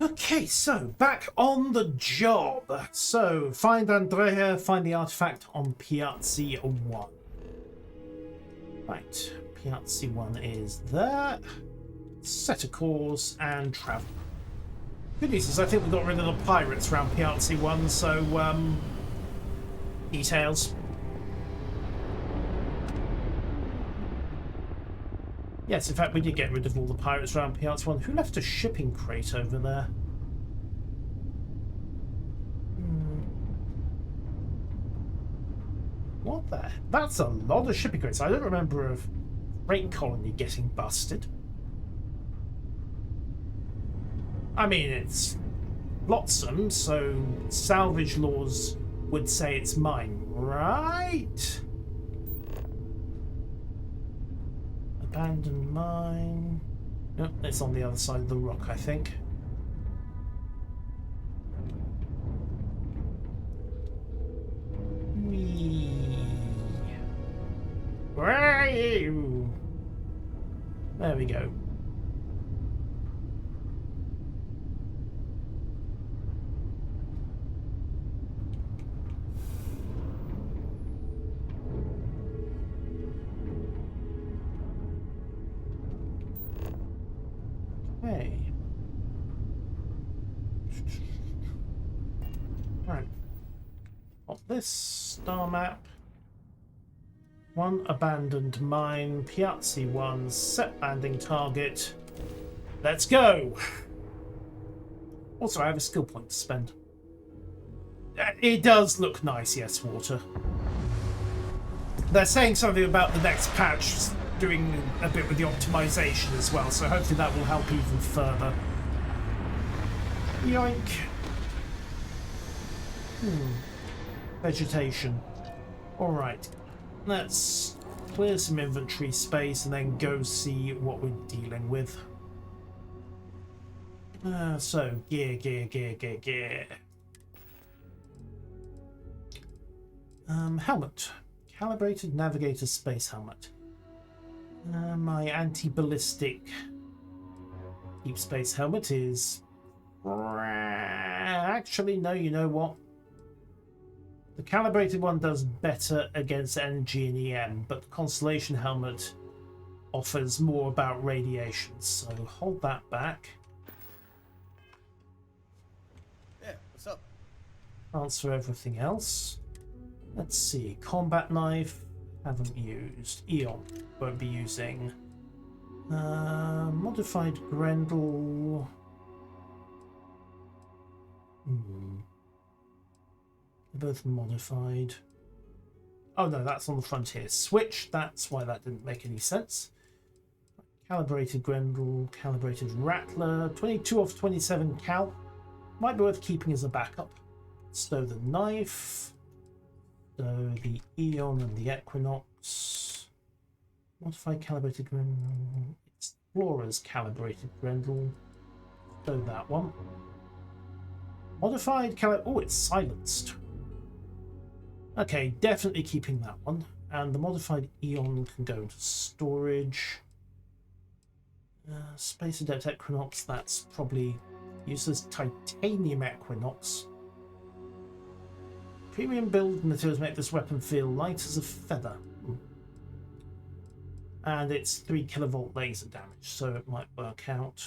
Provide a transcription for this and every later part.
Okay, so back on the job. So find Andrea, find the artifact on Piazzi 1. Right, Piazzi 1 is there. Set a course and travel. Good news is I think we got rid of the pirates around Piazzi 1, so details. Yes, in fact we did get rid of all the pirates around Piazzi 1. Who left a shipping crate over there? What the? That's a lot of shipping crates. I don't remember a freight colony getting busted. I mean, it's flotsam, so salvage laws would say it's mine, right? Abandoned mine. Nope, it's on the other side of the rock, I think. Where are you? There we go. Hey. Right. Got this star map. One abandoned mine, Piazzi 1, set landing target. Let's go! Also, I have a skill point to spend. It does look nice, yes, water. They're saying something about the next patch doing a bit with the optimization as well, so hopefully that will help even further. Yoink. Vegetation. Alright. Let's clear some inventory space and then go see what we're dealing with. So, gear. Helmet. Calibrated navigator space helmet. My anti-ballistic deep space helmet is... Actually, no, you know what? The calibrated one does better against energy and EM, but the Constellation helmet offers more about radiation, so hold that back. Yeah, what's up? Answer everything else. Let's see. Combat knife, haven't used. Eon, won't be using. Modified Grendel. They're both modified. Oh no, that's on the frontier. Switch, that's why that didn't make any sense. Calibrated Grendel, calibrated Rattler, 22 off 27 cal. Might be worth keeping as a backup. Stow the knife. Stow the Eon and the Equinox. Modified calibrated Grendel. Explorer's calibrated Grendel. Stow that one. Modified oh, it's silenced. Okay, definitely keeping that one. And the modified Eon can go into storage. Space Adept Equinox, that's probably uses Titanium Equinox. Premium build materials make this weapon feel light as a feather. And it's 3 kilovolt laser damage, so it might work out.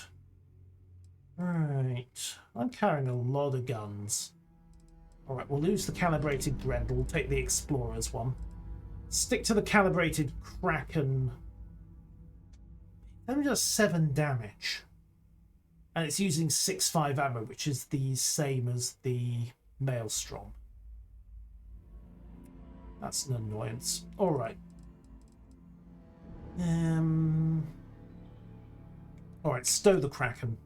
Right, I'm carrying a lot of guns. Alright, we'll lose the calibrated Grendel, we'll take the Explorer's one. Stick to the calibrated Kraken. Only does 7 damage. And it's using 6.5 ammo, which is the same as the Maelstrom. That's an annoyance. Alright. Alright, stow the Kraken.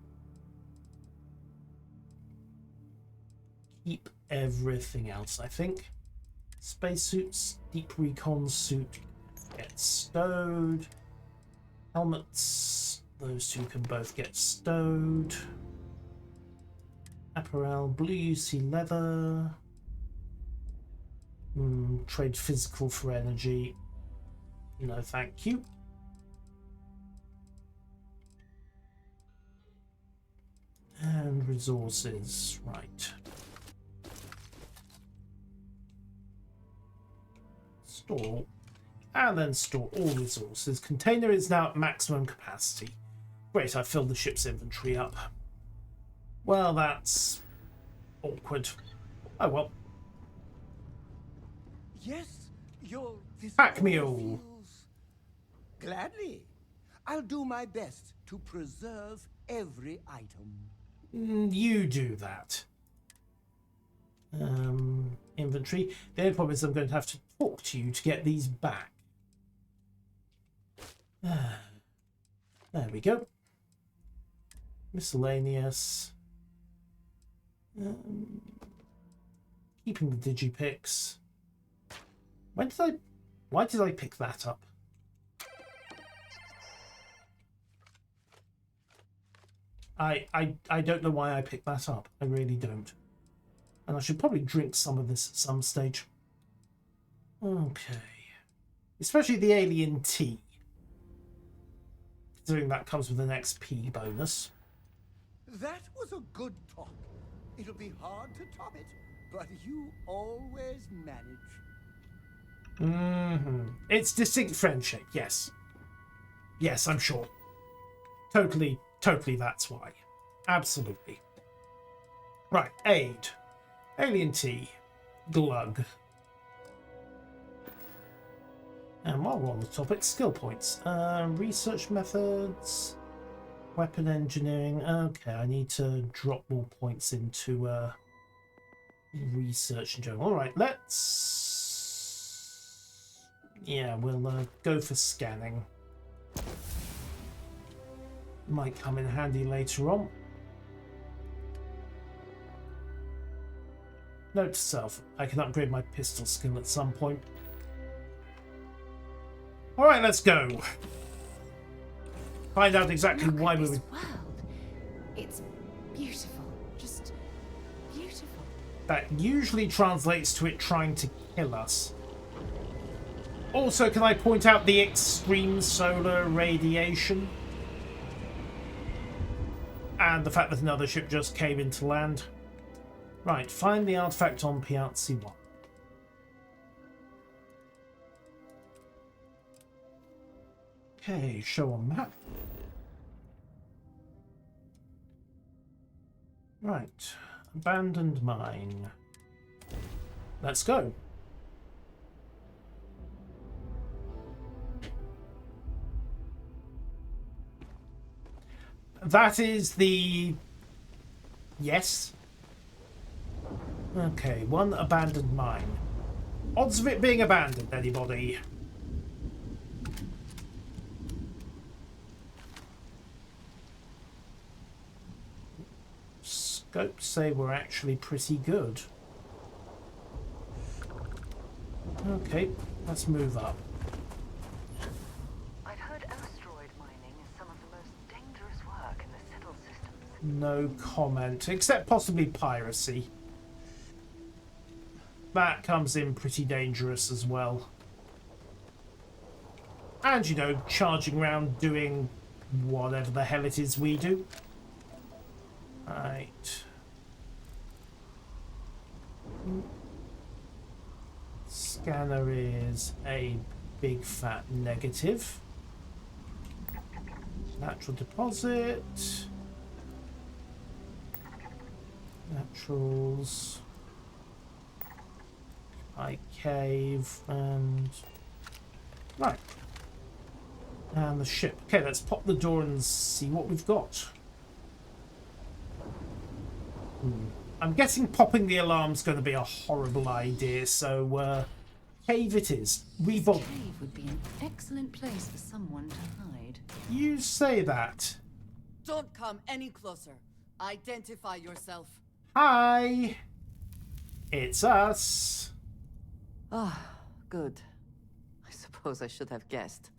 Keep everything else, I think. Spacesuits, deep recon suit gets stowed. Helmets, those two can both get stowed. Apparel, blue UC leather. Trade physical for energy. No, thank you. And resources. Right. Store. And then store all resources. Container is now at maximum capacity. Great, I filled the ship's inventory up. Well, that's awkward. Oh well. Yes, Pack mule. feels... Gladly. I'll do my best to preserve every item. You do that. Inventory. The only problem is I'm going to have to talk to you to get these back. There we go. Miscellaneous. Keeping the digipicks. Why did I pick that up? I don't know why I picked that up. I really don't. And I should probably drink some of this at some stage. Okay. Especially the alien tea. Considering that comes with an XP bonus. That was a good talk. It'll be hard to top it, but you always manage. It's distinct friendship, yes. Yes, I'm sure. Totally that's why. Absolutely. Right, aid. Alien tea. Glug. And while we're on the topic, skill points. Research methods. Weapon engineering. Okay, I need to drop more points into research in general. Alright, let's... Yeah, we'll go for scanning. Might come in handy later on. Note to self, I can upgrade my pistol skill at some point. Alright, let's go. Find out exactly why we would... world. It's beautiful. Just beautiful. That usually translates to it trying to kill us. Also, can I point out the extreme solar radiation? And the fact that another ship just came into land. Right, find the artifact on Piazzi 1. Okay, show on map. Right, abandoned mine. Let's go. That is the... Yes. Okay, one abandoned mine. Odds of it being abandoned, anybody? Scopes say we're actually pretty good. Okay, let's move up. I've heard asteroid mining is some of the most dangerous work in the Citadel systems. No comment, except possibly piracy. That comes in pretty dangerous as well. And, you know, charging around doing whatever the hell it is we do. Right. Scanner is a big fat negative. Natural deposit. Naturals. Cave and... Right. And the ship. Okay, let's pop the door and see what we've got. I'm guessing popping the alarm's going to be a horrible idea, so cave it is. Cave would be an excellent place for someone to hide. You say that. Don't come any closer. Identify yourself. Hi! It's us. Ah, good. I suppose I should have guessed.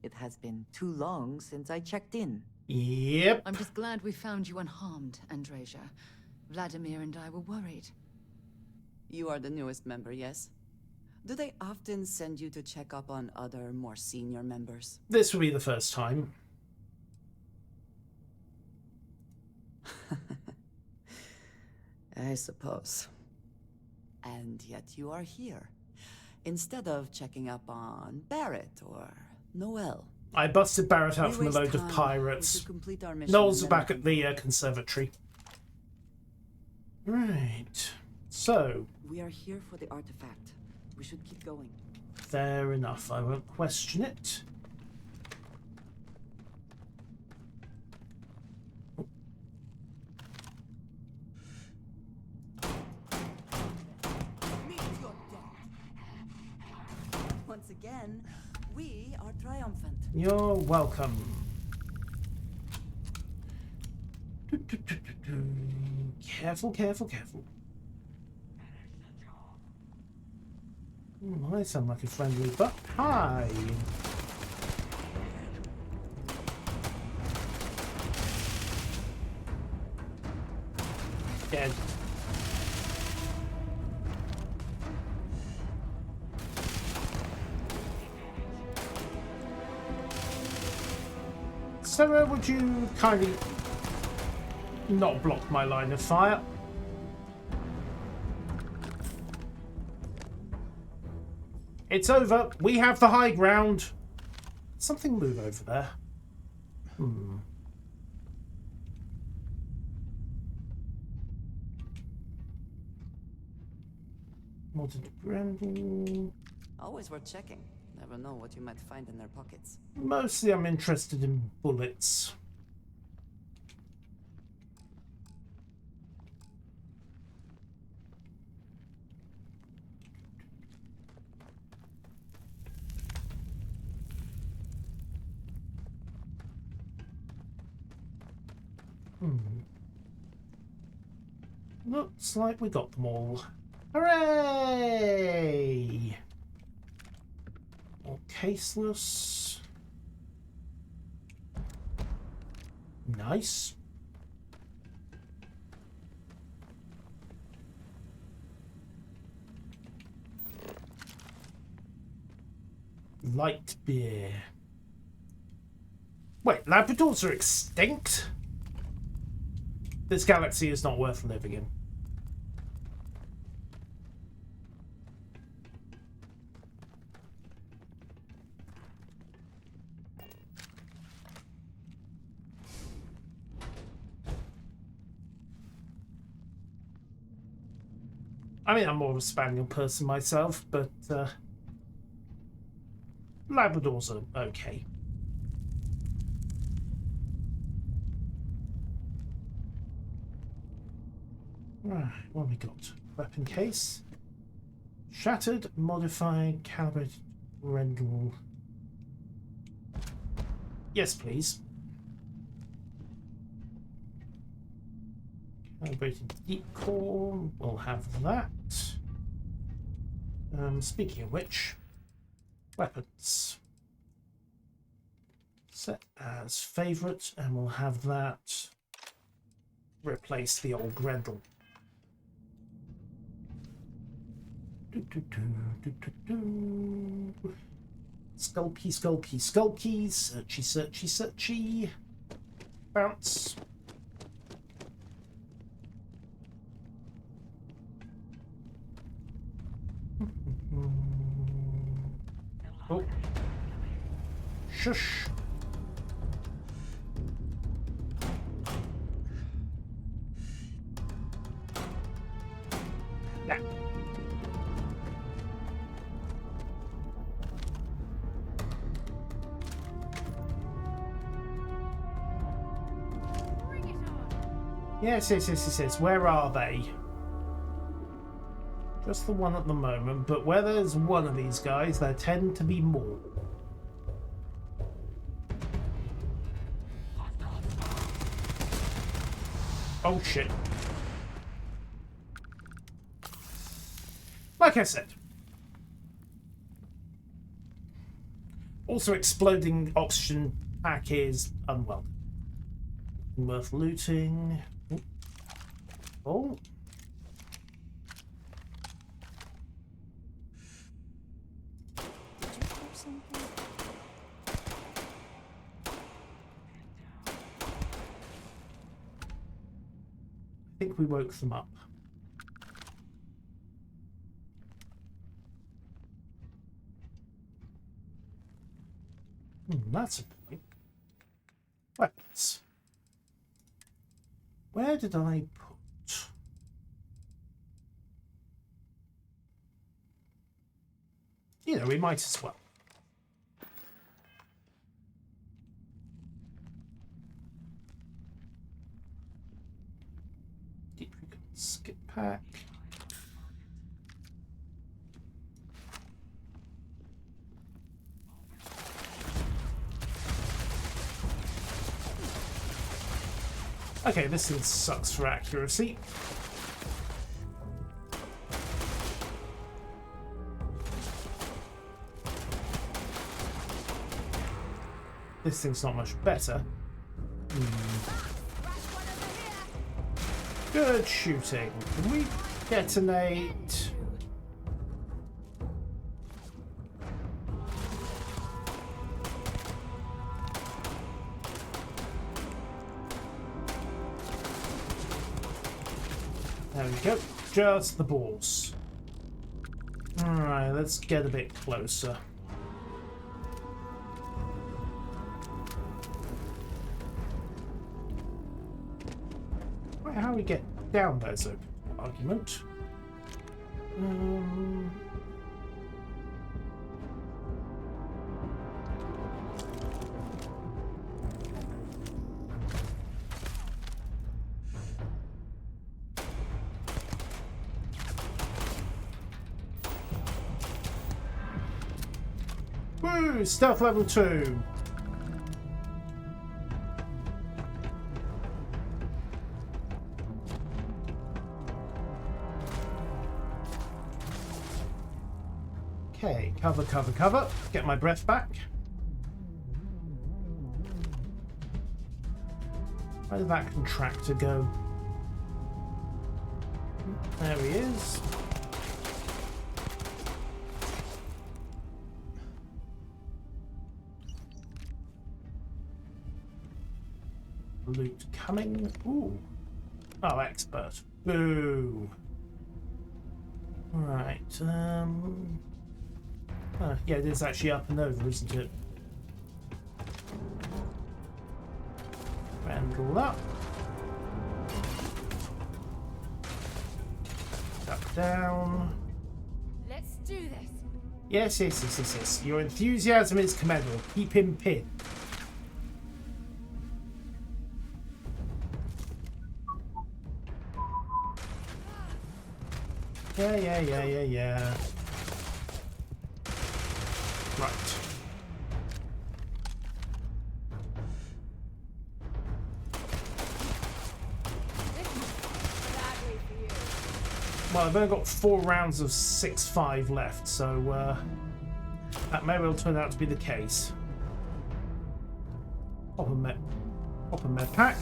It has been too long since I checked in. Yep. I'm just glad we found you unharmed, Andreja. Vladimir and I were worried. You are the newest member, yes? Do they often send you to check up on other, more senior members? This will be the first time. I suppose. And yet you are here, instead of checking up on Barrett or Noel. I busted Barrett out We from a waste load of time. We pirates. should complete our mission Noel's and then back we at can the go. conservatory. Right. So, We are here for the artifact. We should keep going. fair enough. I won't question it. Once again, we are triumphant. You're welcome. Careful, careful, careful. I sound like a friendly but hi. Dead. Sarah, would you kindly not block my line of fire? It's over. We have the high ground. Something move over there. Modded Grendel. Always worth checking. Never know what you might find in their pockets. Mostly I'm interested in bullets. Looks like we got them all. Hooray! All caseless. Nice. Light beer. Wait, Labradors are extinct? This galaxy is not worth living in. I mean, I'm more of a spaniel person myself, but Labradors are okay. Right, what have we got? Weapon case. Shattered, modified, calibrated, Grendel. Yes, please. Calibrated deep core. We'll have that. Speaking of which, weapons. Set as favourite, and we'll have that replace the old Grendel. Skulky, skulky, skulky, searchy, searchy, searchy. Bounce. Oh. Shush. Nah. Yes, yes, yes, yes, yes. Where are they? Just the one at the moment, but where there's one of these guys, there tend to be more. Oh shit. Like I said. Also, exploding oxygen pack is unwelcome. Worth looting. Oh. I think we woke them up. That's a point. Weapons. Where did I put? You know, we might as well. Deep recon skip pack. Okay, this thing sucks for accuracy. This thing's not much better. Good shooting. Can we detonate? There we go. Just the balls. Alright, let's get a bit closer. Right, how do we get down there's an argument. Woo! Stealth level 2! Okay, cover, cover, cover. Get my breath back. Where did that contractor go? There he is. Loot coming. Ooh. Oh, expert. Boo. Right. Yeah, it is actually up and over, isn't it? Randall up. Duck down. Let's do this. Yes, yes, yes, yes, yes. Your enthusiasm is commendable. Keep him pinned. Yeah. Right. Well, I've only got 4 rounds of 6.5 left, so that may well turn out to be the case. Pop a med pack.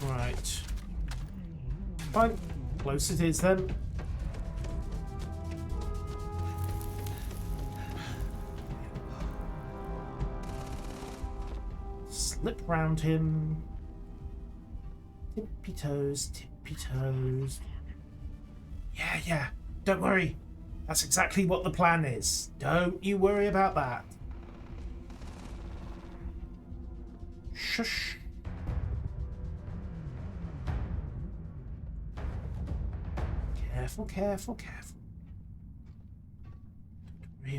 Right. Fine. Close it is then. Slip round him. Tippy toes, tippy toes. Yeah. Don't worry. That's exactly what the plan is. Don't you worry about that. Shush. Careful.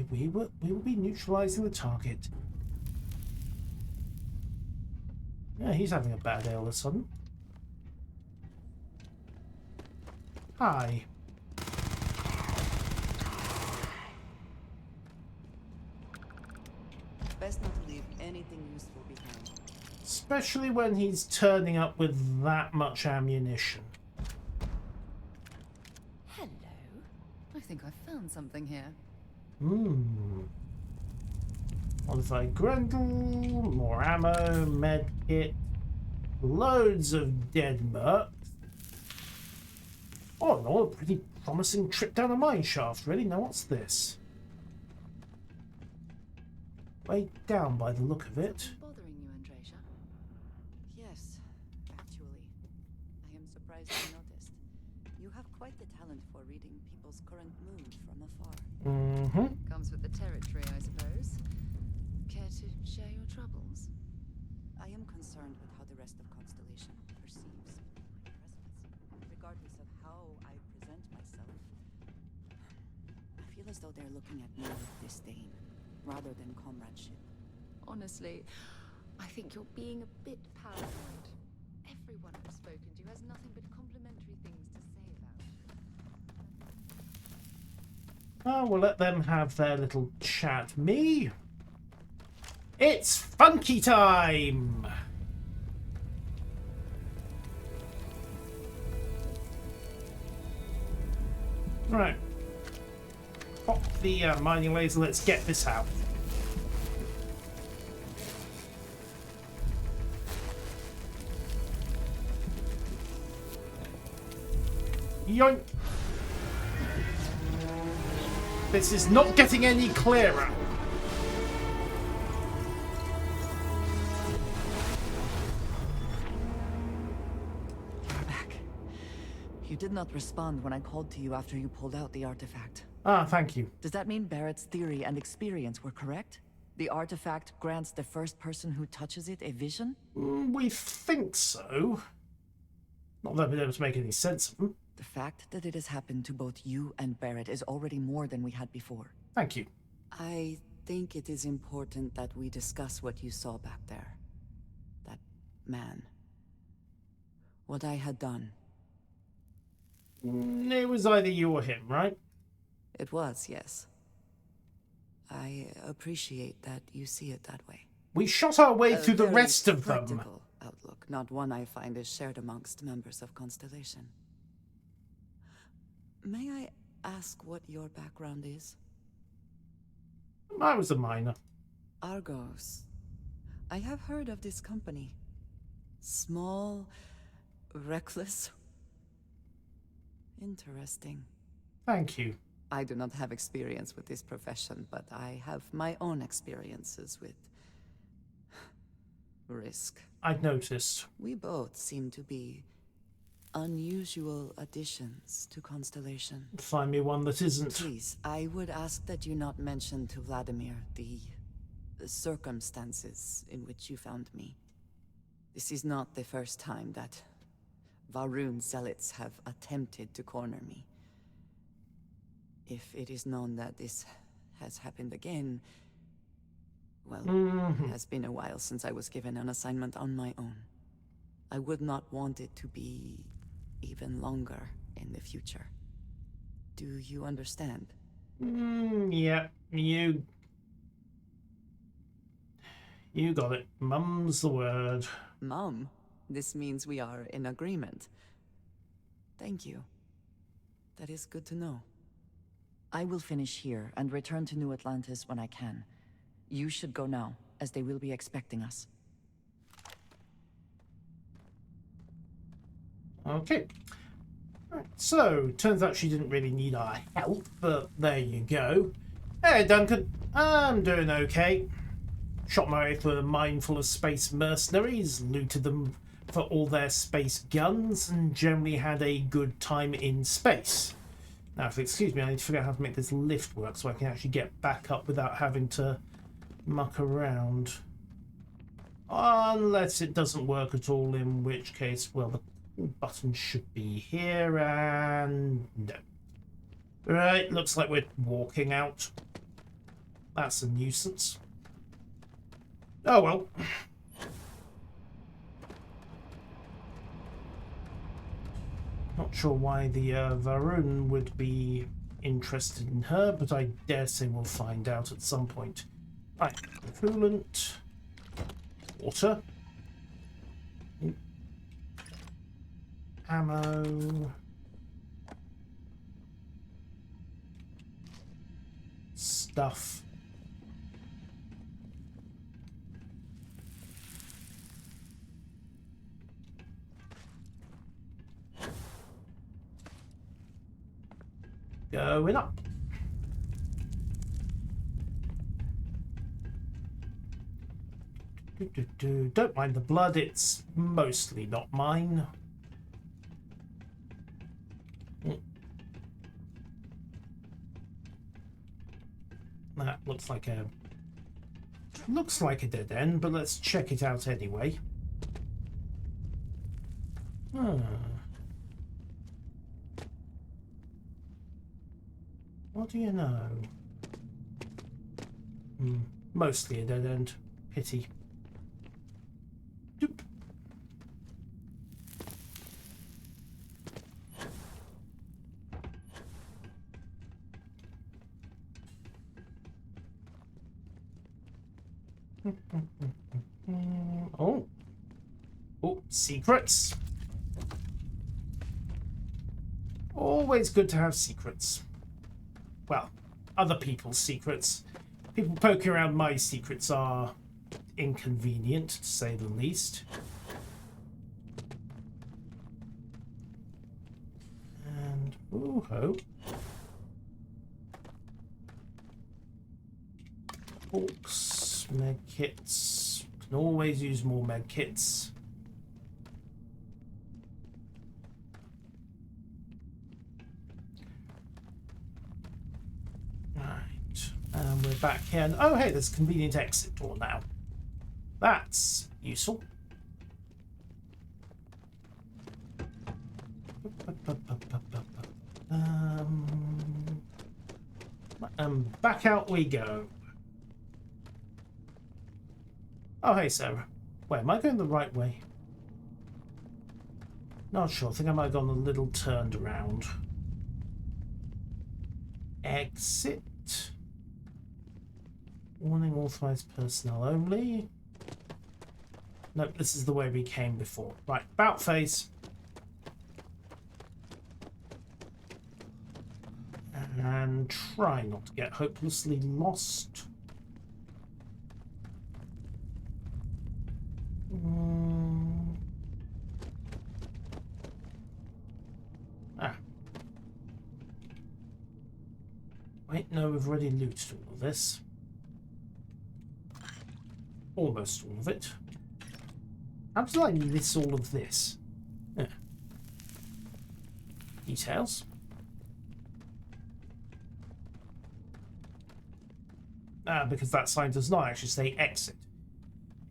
We will be neutralizing the target. Yeah, he's having a bad day all of a sudden. Hi. Best not to leave anything useful behind. Especially when he's turning up with that much ammunition. Hello. I think I found something here. Modified Grendel, more ammo, med kit, loads of dead mercs. Oh no, a pretty promising trip down a mine shaft, really. Now what's this? Way down by the look of it. Bothering you, Andreja? Yes, actually. I am surprised you noticed. You have quite the talent for reading people's current mood from afar. Mm-hmm. Comes with the territory, I suppose. Care to share your troubles? I am concerned with how the rest of Constellation perceives my presence. Regardless of how I present myself, I feel as though they're looking at me with disdain, rather than comradeship. Honestly, I think you're being a bit paranoid. Everyone I've spoken to has nothing but complimentary things to say about. Oh, we'll let them have their little chat. Me? It's funky time! Right. Pop the mining laser, let's get this out. Yoink! This is not getting any clearer. You're back. You did not respond when I called to you after you pulled out the artifact. Ah, thank you. Does that mean Barrett's theory and experience were correct? The artifact grants the first person who touches it a vision? We think so. Not that I've been able to make any sense of them. The fact that it has happened to both you and Barrett is already more than we had before. Thank you. I think it is important that we discuss what you saw back there. That man. What I had done. It was either you or him, right? It was, yes. I appreciate that you see it that way. We shot our way A through the very rest of them. practical outlook, not one I find is shared amongst members of Constellation. May I ask what your background is? I was a miner. Argos. I have heard of this company. Small, reckless. Interesting. Thank you. I do not have experience with this profession, but I have my own experiences with risk. I'd noticed. We both seem to be unusual additions to Constellation. Find me one that isn't. Please, I would ask that you not mention to Vladimir the circumstances in which you found me. This is not the first time that Varun zealots have attempted to corner me. If it is known that this has happened again, well, it has been a while since I was given an assignment on my own. I would not want it to be even longer in the future. Do you understand? Yeah, you got it. Mum's the word. Mom, this means we are in agreement. Thank you. That is good to know. I will finish here and return to New Atlantis when I can. You should go now, as they will be expecting us. Okay. Right, so, turns out she didn't really need our help, but there you go. Hey, Duncan. I'm doing okay. Shot my way through a mine full of space mercenaries, looted them for all their space guns, and generally had a good time in space. Now, if you excuse me, I need to figure out how to make this lift work so I can actually get back up without having to muck around. Unless it doesn't work at all, in which case, well, the button should be here, and no. Right, looks like we're walking out. That's a nuisance. Oh well. Not sure why the Varun would be interested in her, but I dare say we'll find out at some point. Right, coolant, water, ammo, stuff. Going up. Don't mind the blood, it's mostly not mine. looks like a dead end, but let's check it out anyway. What do you know? Mostly a dead end. Pity. Doop. Oh. Oh, secrets. Always good to have secrets. Well, other people's secrets. People poking around my secrets are inconvenient, to say the least. And ooh-ho. Books, medkits. Can always use more medkits. And we're back here. And, oh, hey, there's a convenient exit door now. That's useful. And back out we go. Oh, hey, Sarah. Wait, am I going the right way? Not sure. I think I might have gone a little turned around. Exit. Warning, authorized personnel only. Nope, this is the way we came before. Right, about face. And try not to get hopelessly lost. Wait, no, we've already looted all of this. Almost all of it. How did I miss all of this? Details. Because that sign does not actually say exit.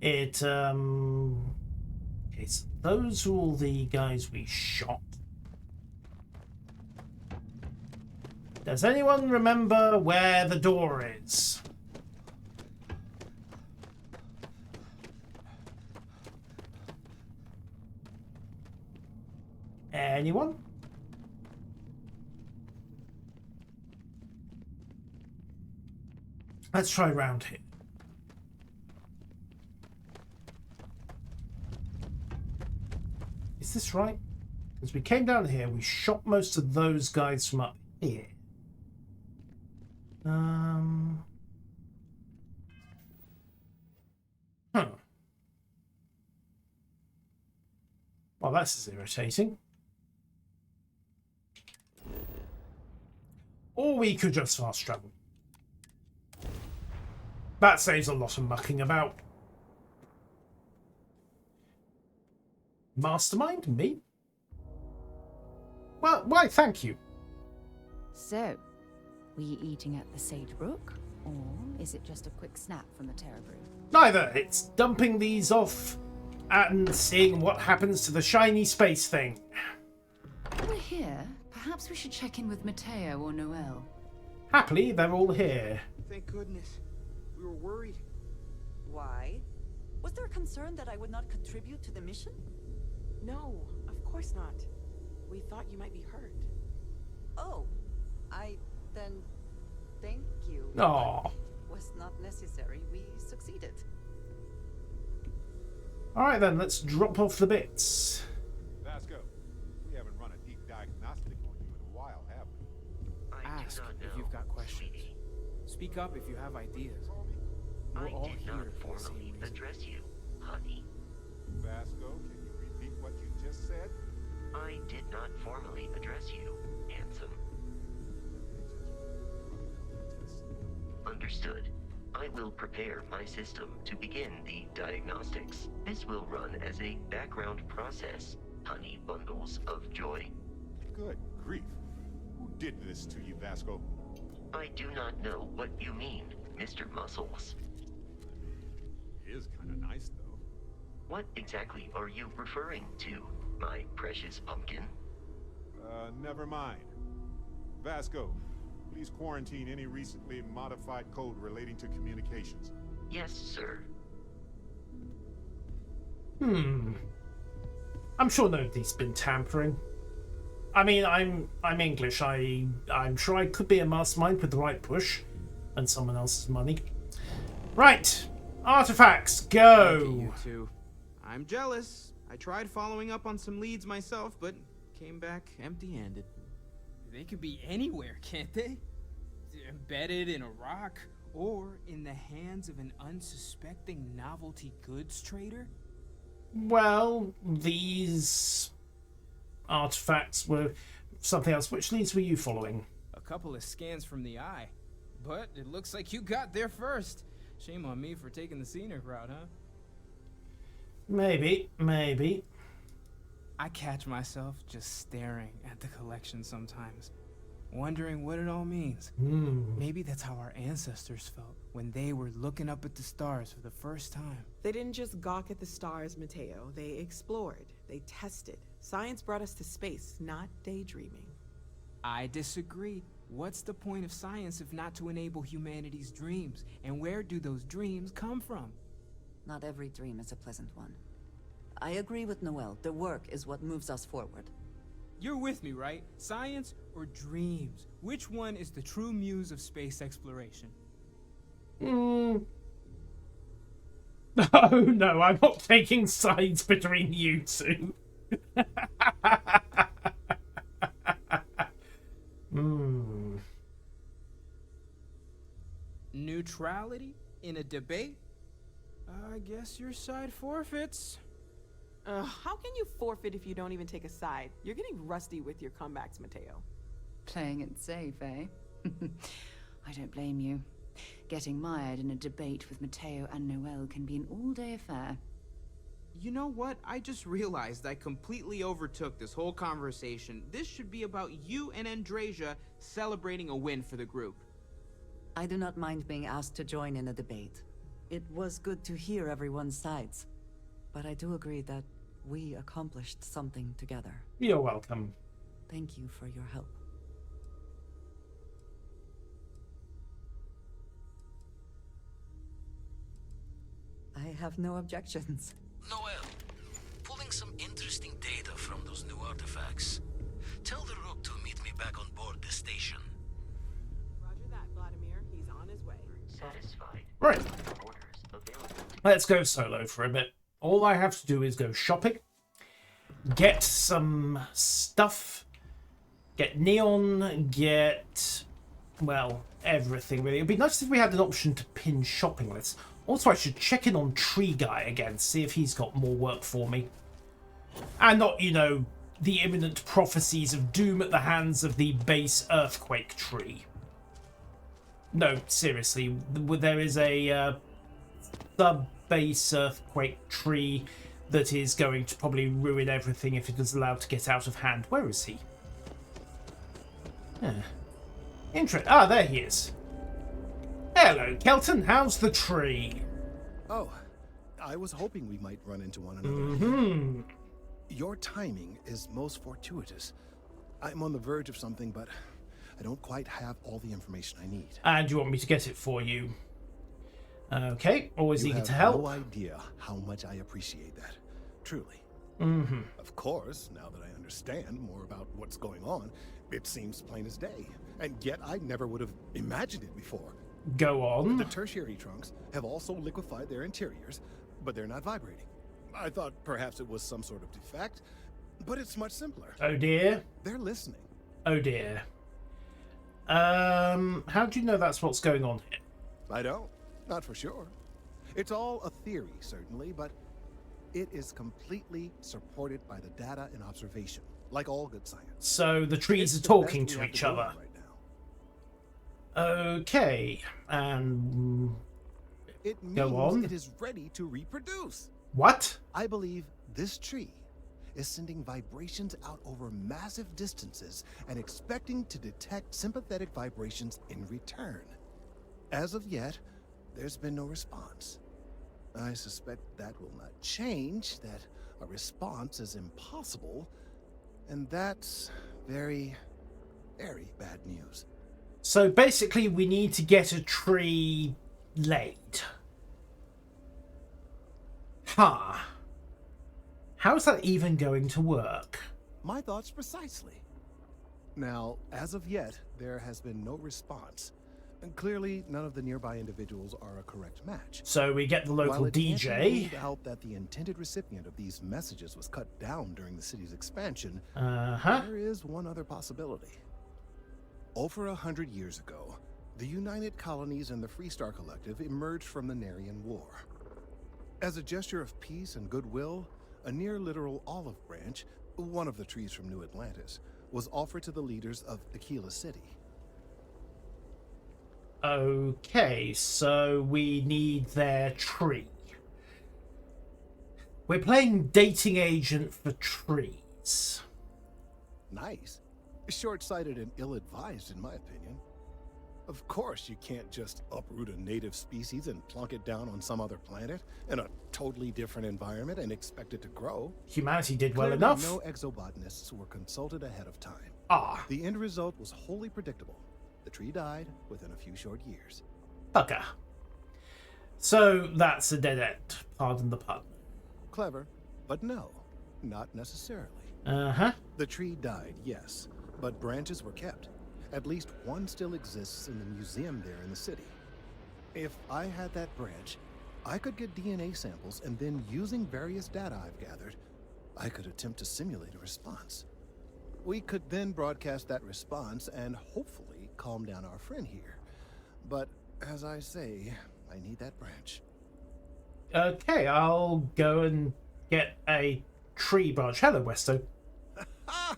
It, okay, so those are all the guys we shot. Does anyone remember where the door is? Anyone? Let's try round here. Is this right? Because we came down here, we shot most of those guys from up here. Well, this is irritating. Or we could just fast travel. That saves a lot of mucking about. Mastermind? Me? Well, why, thank you. So, were you eating at the Sage Brook? Or is it just a quick snap from the Terror Brew? Neither. It's dumping these off and seeing what happens to the shiny space thing. We're here. Perhaps we should check in with Mateo or Noel. Happily, they're all here. Thank goodness. We were worried. Why? Was there a concern that I would not contribute to the mission? No, of course not. We thought you might be hurt. Oh, then thank you. Aww. It was not necessary. We succeeded. Alright then, let's drop off the bits. Vasco, we haven't run a deep diagnostic on you in a while, have we? Ask if you've got questions. Speak up if you have ideas. We're all here for the same reason. Address you, honey. Vasco, can you repeat what you just said? I did not formally address you, handsome. Understood. I will prepare my system to begin the diagnostics. This will run as a background process, honey bundles of joy. Good grief. Who did this to you, Vasco? I do not know what you mean, Mr. Muscles. He is kind of nice, though. What exactly are you referring to, my precious pumpkin? Never mind. Vasco, please quarantine any recently modified code relating to communications. Yes, sir. I'm sure nobody's been tampering. I mean, I'm English. I'm sure I could be a mastermind with the right push and someone else's money. Right, artifacts, go. Lucky you two. I'm jealous. I tried following up on some leads myself, but came back empty-handed. They could be anywhere, can't they? Embedded in a rock, or in the hands of an unsuspecting novelty goods trader? Well, these artifacts were something else. Which leads were you following? A couple of scans from the eye. But it looks like you got there first. Shame on me for taking the scenic route, huh? Maybe. I catch myself just staring at the collection sometimes, wondering what it all means. Maybe that's how our ancestors felt when they were looking up at the stars for the first time. They didn't just gawk at the stars, Mateo. They explored. They tested. Science brought us to space, not daydreaming. I disagree. What's the point of science if not to enable humanity's dreams? And where do those dreams come from? Not every dream is a pleasant one. I agree with Noel. The work is what moves us forward. You're with me, right? Science or dreams? Which one is the true muse of space exploration? Oh no, I'm not taking sides between you two. Neutrality in a debate? I guess your side forfeits. How can you forfeit if you don't even take a side? You're getting rusty with your comebacks, Mateo. Playing it safe, eh? I don't blame you. Getting mired in a debate with Mateo and Noel can be an all-day affair. You know what? I just realized I completely overtook this whole conversation. This should be about you and Andrasia celebrating a win for the group. I do not mind being asked to join in a debate. It was good to hear everyone's sides. But I do agree that we accomplished something together. You're welcome. Thank you for your help. I have no objections. Noel, pulling some interesting data from those new artifacts. Tell the Rook to meet me back on board the station. Roger that, Vladimir. He's on his way. Satisfied. Right. Orders available. Let's go solo for a bit. All I have to do is go shopping, get some stuff, get neon, get, well, everything really. It'd be nice if we had an option to pin shopping lists. Also, I should check in on Tree Guy again, see if he's got more work for me. And not, you know, the imminent prophecies of doom at the hands of the base earthquake tree. No, seriously, there is a sub-base earthquake tree that is going to probably ruin everything if it is allowed to get out of hand. Where is he? There he is. Hello, Kelton. How's the tree? Oh, I was hoping we might run into one another. Your timing is most fortuitous. I'm on the verge of something, but I don't quite have all the information I need. And you want me to get it for you? Okay, always eager to help. You have no idea how much I appreciate that. Truly. Of course, now that I understand more about what's going on, it seems plain as day. And yet I never would have imagined it before. Go on. The tertiary trunks have also liquefied their interiors, but they're not vibrating. I thought perhaps it was some sort of defect, but it's much simpler. Oh dear. They're listening. Oh dear. How do you know that's what's going on here? I don't. Not for sure. It's all a theory, certainly, but it is completely supported by the data and observation, like all good science. So the trees It's are the talking best we to have each go other. on right now. Okay, and It means go on. it is ready to reproduce. What? I believe this tree is sending vibrations out over massive distances and expecting to detect sympathetic vibrations in return. As of yet, there's been no response. I suspect that will not change, that a response is impossible, and that's very, very bad news. So basically we need to get a tree laid. Huh. How's that even going to work? My thoughts precisely. Now, as of yet, there has been no response. And clearly, none of the nearby individuals are a correct match. So we get the local While it can't be DJ. ruled out that the intended recipient of these messages was cut down during the city's expansion, there is one other possibility. Over 100 years ago, the United Colonies and the Freestar Collective emerged from the Narian War. As a gesture of peace and goodwill, a near-literal olive branch, one of the trees from New Atlantis, was offered to the leaders of Aquila City. Okay, so we need their tree. We're playing dating agent for trees. Nice. Short-sighted and ill-advised, in my opinion. Of course, you can't just uproot a native species and plunk it down on some other planet in a totally different environment and expect it to grow. Humanity did well Clearly, enough. No exobotanists were consulted ahead of time. The end result was wholly predictable. The tree died within a few short years. Bugger. So that's a dead end. Pardon the pun. Clever, but no, not necessarily. The tree died, yes, but branches were kept. At least one still exists in the museum there in the city. If I had that branch, I could get DNA samples, and then using various data I've gathered, I could attempt to simulate a response. We could then broadcast that response and hopefully calm down our friend here. But as I say, I need that branch. Okay, I'll go and get a tree branch. Hello, Westo. I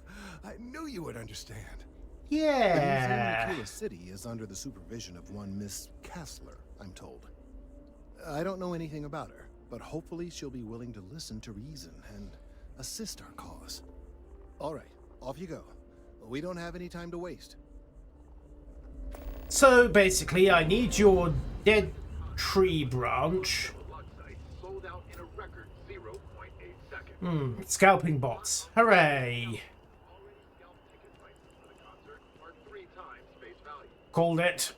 knew you would understand. Yeah. The museum in Aquila City is under the supervision of one Miss Kassler, I'm told. I don't know anything about her, but hopefully she'll be willing to listen to reason and assist our cause. All right, off you go. We don't have any time to waste. So basically, I need your dead tree branch. Scalping bots. Hooray! Called it.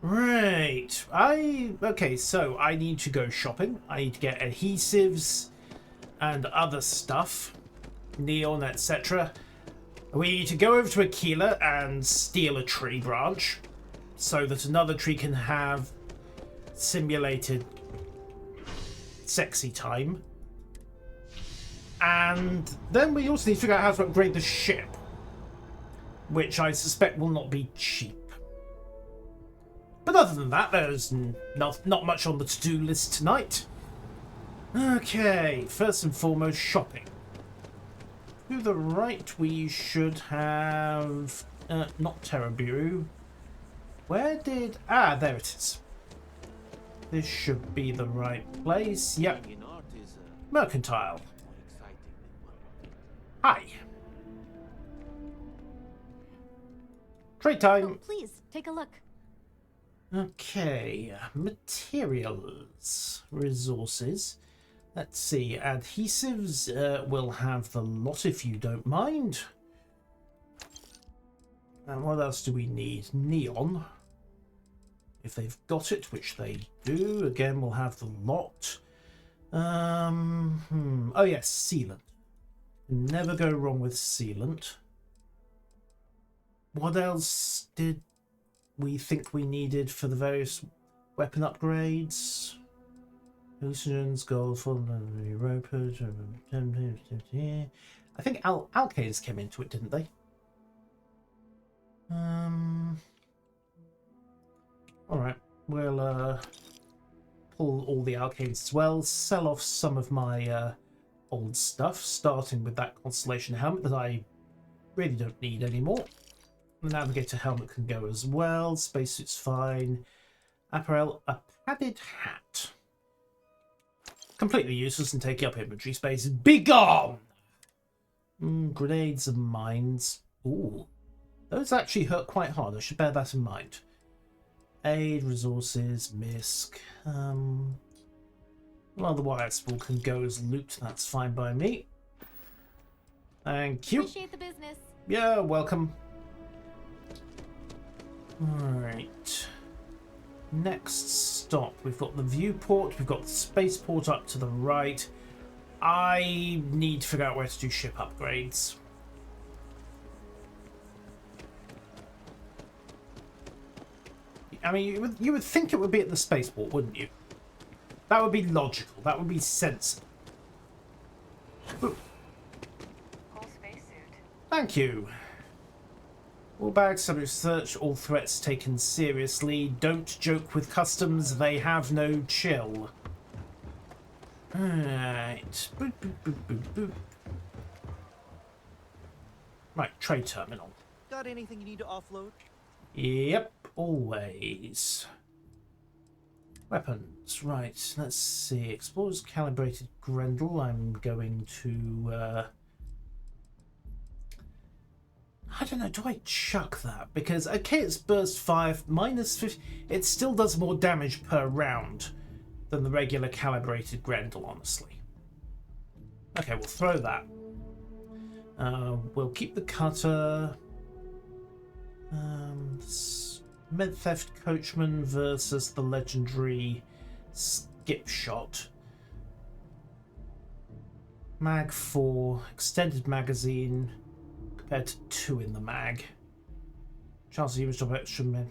Right. Okay, so I need to go shopping. I need to get adhesives and other stuff. Neon, etc. We need to go over to Aquila and steal a tree branch so that another tree can have simulated sexy time. And then we also need to figure out how to upgrade the ship, which I suspect will not be cheap. But other than that, there's not much on the to-do list tonight. Okay, first and foremost, shopping. To the right, we should have... not Terraburu. Where did... there it is. This should be the right place. Yep. Mercantile. Hi. Trade time. Oh, please, take a look. Okay. Materials. Resources. Let's see. Adhesives will have the lot if you don't mind. And what else do we need? Neon. If they've got it, which they do. Again, we'll have the lot. Oh yes, sealant. Never go wrong with sealant. What else did we think we needed for the various weapon upgrades? Hallucinogens, gold, ropers. I think alkanes came into it, didn't they? Alright, we'll pull all the alkanes as well, sell off some of my old stuff, starting with that Constellation helmet that I really don't need anymore. The Navigator helmet can go as well, spacesuit's fine. Apparel, a padded hat. Completely useless and taking up inventory space. Be gone! Grenades and mines. Ooh. Those actually hurt quite hard. I should bear that in mind. Aid, resources, misc. Well, the wire spool can go as loot. That's fine by me. Thank you. Appreciate the business. Yeah, welcome. Alright. Next stop. We've got the viewport. We've got the spaceport up to the right. I need to figure out where to do ship upgrades. I mean, you would think it would be at the spaceport, wouldn't you? That would be logical. That would be sensible. Ooh. Thank you. All bags subject to search, all threats taken seriously. Don't joke with customs, they have no chill. Alright. Boop, boop, boop, boop, boop. Right, trade terminal. Got anything you need to offload? Yep, always. Weapons, right, let's see. Explorer's calibrated Grendel. I'm going to I don't know, do I chuck that? Because, okay, it's burst 5, minus 50. It still does more damage per round than the regular calibrated Grendel, honestly. Okay, we'll throw that. We'll keep the cutter. Med Theft Coachman versus the legendary Skip Shot. Mag 4, extended magazine. Compared to 2 in the mag. Chance of use of extra med.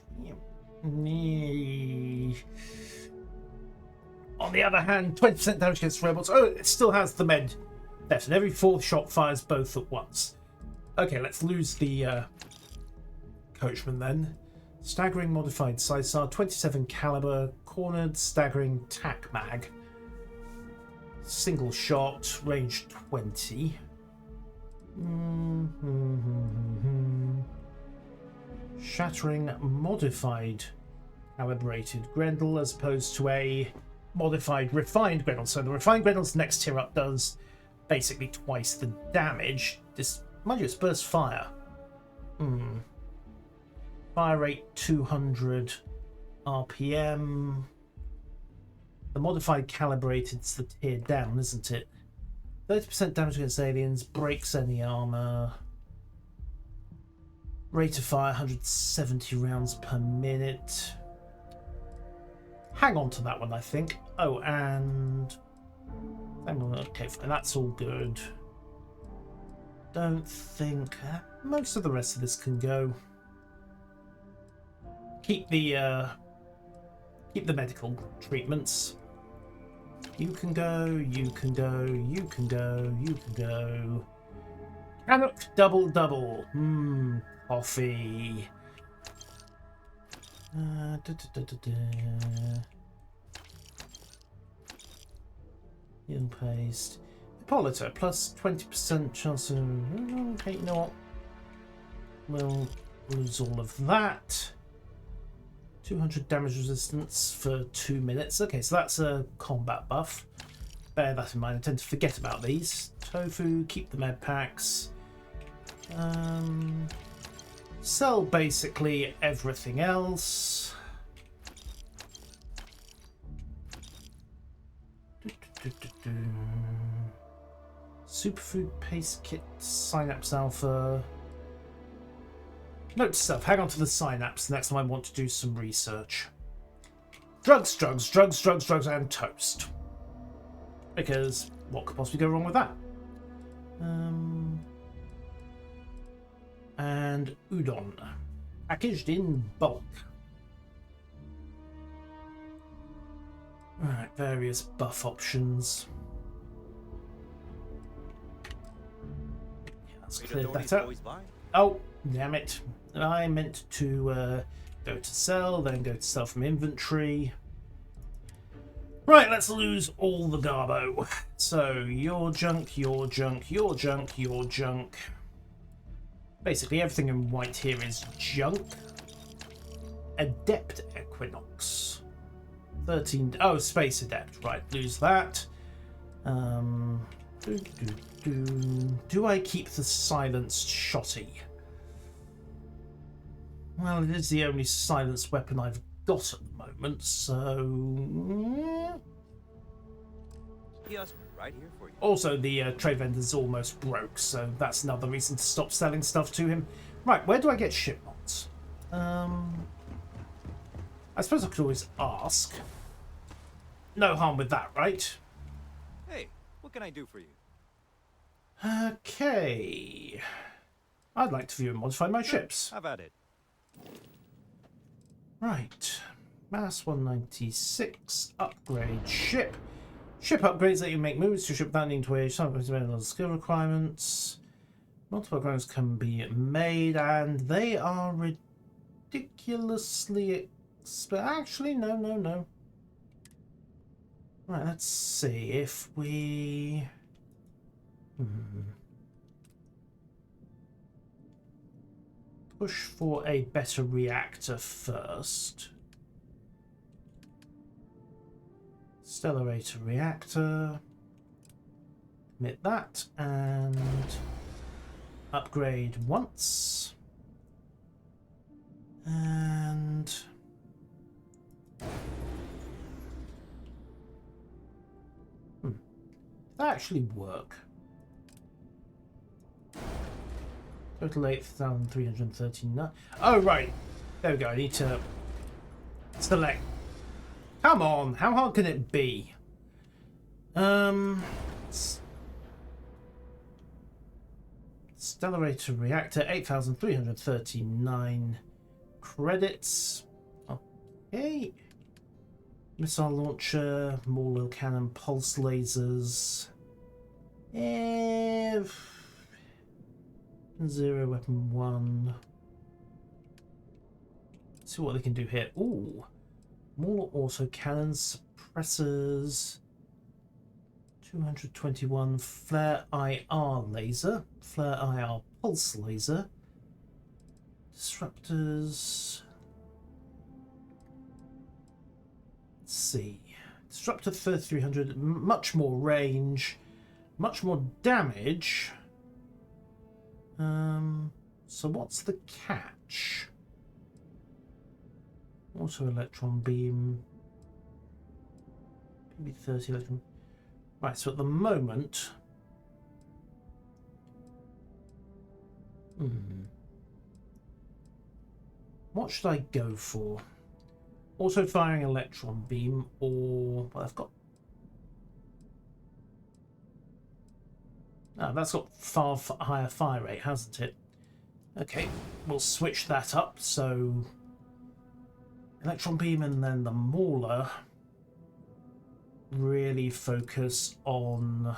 On the other hand, 20% damage against robots. Oh, it still has the med theft, and every 4th shot fires both at once. Okay, let's lose the Coachman then. Staggering modified Sisar, 27 caliber, cornered staggering tac mag. Single shot, range 20. Shattering modified calibrated Grendel as opposed to a modified refined Grendel. So the refined Grendel's next tier up does basically twice the damage. This, mind you, it's burst fire. Fire rate 200 RPM. The modified calibrated's the tier down, isn't it? 30% damage against aliens, breaks any armor. Rate of fire 170 rounds per minute. Hang on to that one, I think. Oh, and okay, fine, that's all good. Don't think most of the rest of this can go. Keep the medical treatments. You can go, you can go, you can go, you can go. Canuck double. Coffee. Heal paste. Hippolyta, plus 20% chance of... Okay, you know what? We'll lose all of that. 200 damage resistance for 2 minutes. Okay, so that's a combat buff. Bear that in mind. I tend to forget about these. Tofu, keep the med packs. Sell basically everything else. Superfood paste kit, Synapse Alpha. Note to self, hang on to the synapse the next time I want to do some research. Drugs, and toast. Because what could possibly go wrong with that? And udon. Packaged in bulk. Alright, various buff options. Yeah, let's clear that up. Oh, damn it. I meant to go to sell, then go to sell from inventory. Right, let's lose all the garbo. So, your junk, your junk, your junk, your junk. Basically, everything in white here is junk. Adept Equinox. 13... Oh, Space Adept. Right, lose that. Do I keep the silenced shotty? Well, it is the only silenced weapon I've got at the moment, so... Kiosk right here for you. Also, the trade vendor's almost broke, so that's another reason to stop selling stuff to him. Right, where do I get ship mods? I suppose I could always ask. No harm with that, right? Hey, what can I do for you? Okay. I'd like to view and modify my ships. How about it? Right. Mass 196. Upgrade ship. Ship upgrades let you make moves to ship without needing to wage some on skill requirements. Multiple upgrades can be made, and they are ridiculously actually, no. Right, let's see if we... Push for a better reactor first. Stellarator reactor. Commit that and upgrade once. And that actually work. Total 8,339. Oh, right. There we go. I need to select. Come on. How hard can it be? Stellarator reactor. 8,339 credits. Okay. Missile launcher. More cannon. Pulse lasers. Zero weapon 1. Let's see what they can do here. Ooh, more auto cannons, suppressors. 221 flare IR laser, flare IR pulse laser, disruptors. Let's see, disruptor 3300, much more range, much more damage. So what's the catch? Auto electron beam. Maybe 30 electron. Right, so at the moment. What should I go for? Auto firing electron beam or well, I've got. Oh, that's got far higher fire rate, hasn't it? Okay, we'll switch that up. So, electron beam and then the mauler really focus on...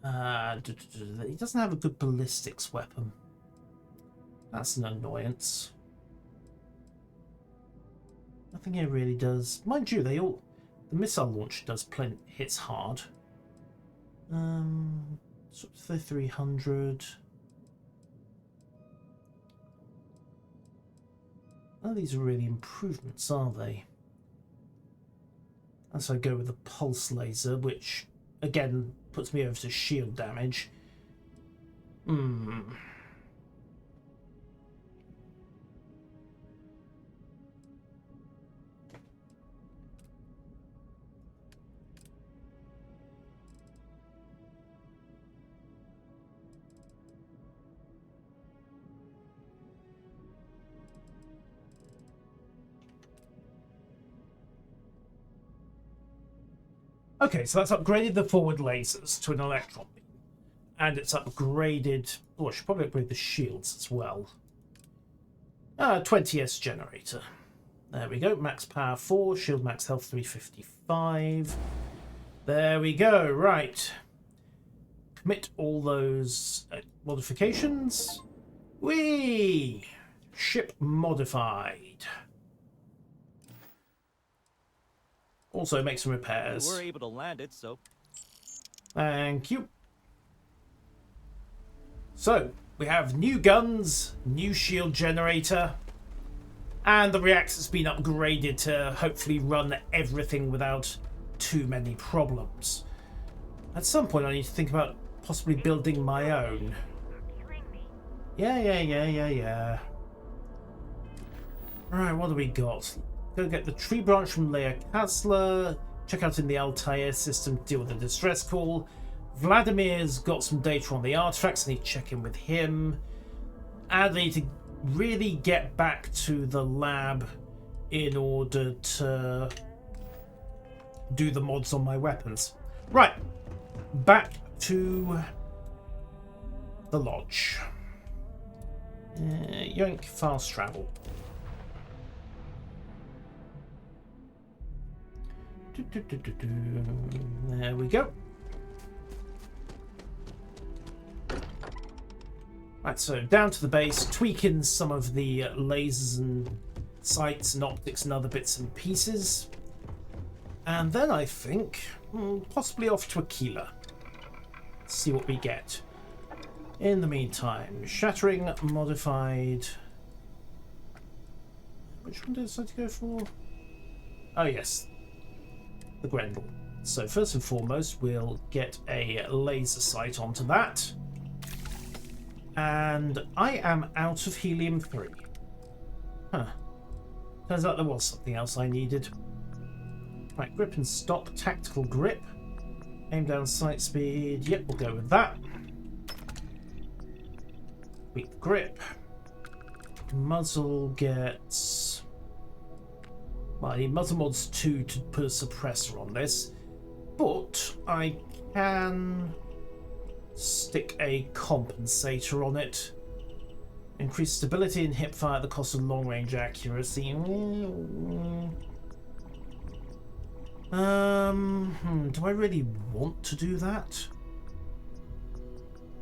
he doesn't have a good ballistics weapon. That's an annoyance. Nothing here really does. Mind you, they all... The missile launcher does hits hard. 300. None of these are really improvements, are they? And so I go with the pulse laser, which again puts me over to shield damage. Okay, so that's upgraded the forward lasers to an electron beam. And it's upgraded... Oh, I should probably upgrade the shields as well. 20S generator. There we go. Max power 4, shield max health 355. There we go. Right. Commit all those modifications. Whee! Ship modified. Also make some repairs. We were able to land it, so... Thank you. So, we have new guns, new shield generator, and the reactor's been upgraded to hopefully run everything without too many problems. At some point I need to think about possibly building my own. Yeah. Alright, what do we got? Go get the tree branch from Leia Kassler. Check out in the Altair system, deal with the distress call. Vladimir's got some data on the artifacts. I need to check in with him. And I need to really get back to the lab in order to do the mods on my weapons. Right, back to the lodge. Yoink, fast travel. There we go. Right, so down to the base, tweaking some of the lasers and sights and optics and other bits and pieces. And then I think possibly off to Aquila. See what we get. In the meantime, shattering, modified. Which one did I decide to go for? Oh yes, the Grendel. So first and foremost, we'll get a laser sight onto that. And I am out of helium-3. Huh. Turns out there was something else I needed. Right, grip and stop, tactical grip. Aim down sight speed. Yep, we'll go with that. Weak grip. Muzzle gets... Well, I need muzzle mods 2 to put a suppressor on this. But I can stick a compensator on it. Increase stability and hip fire at the cost of long range accuracy. Do I really want to do that?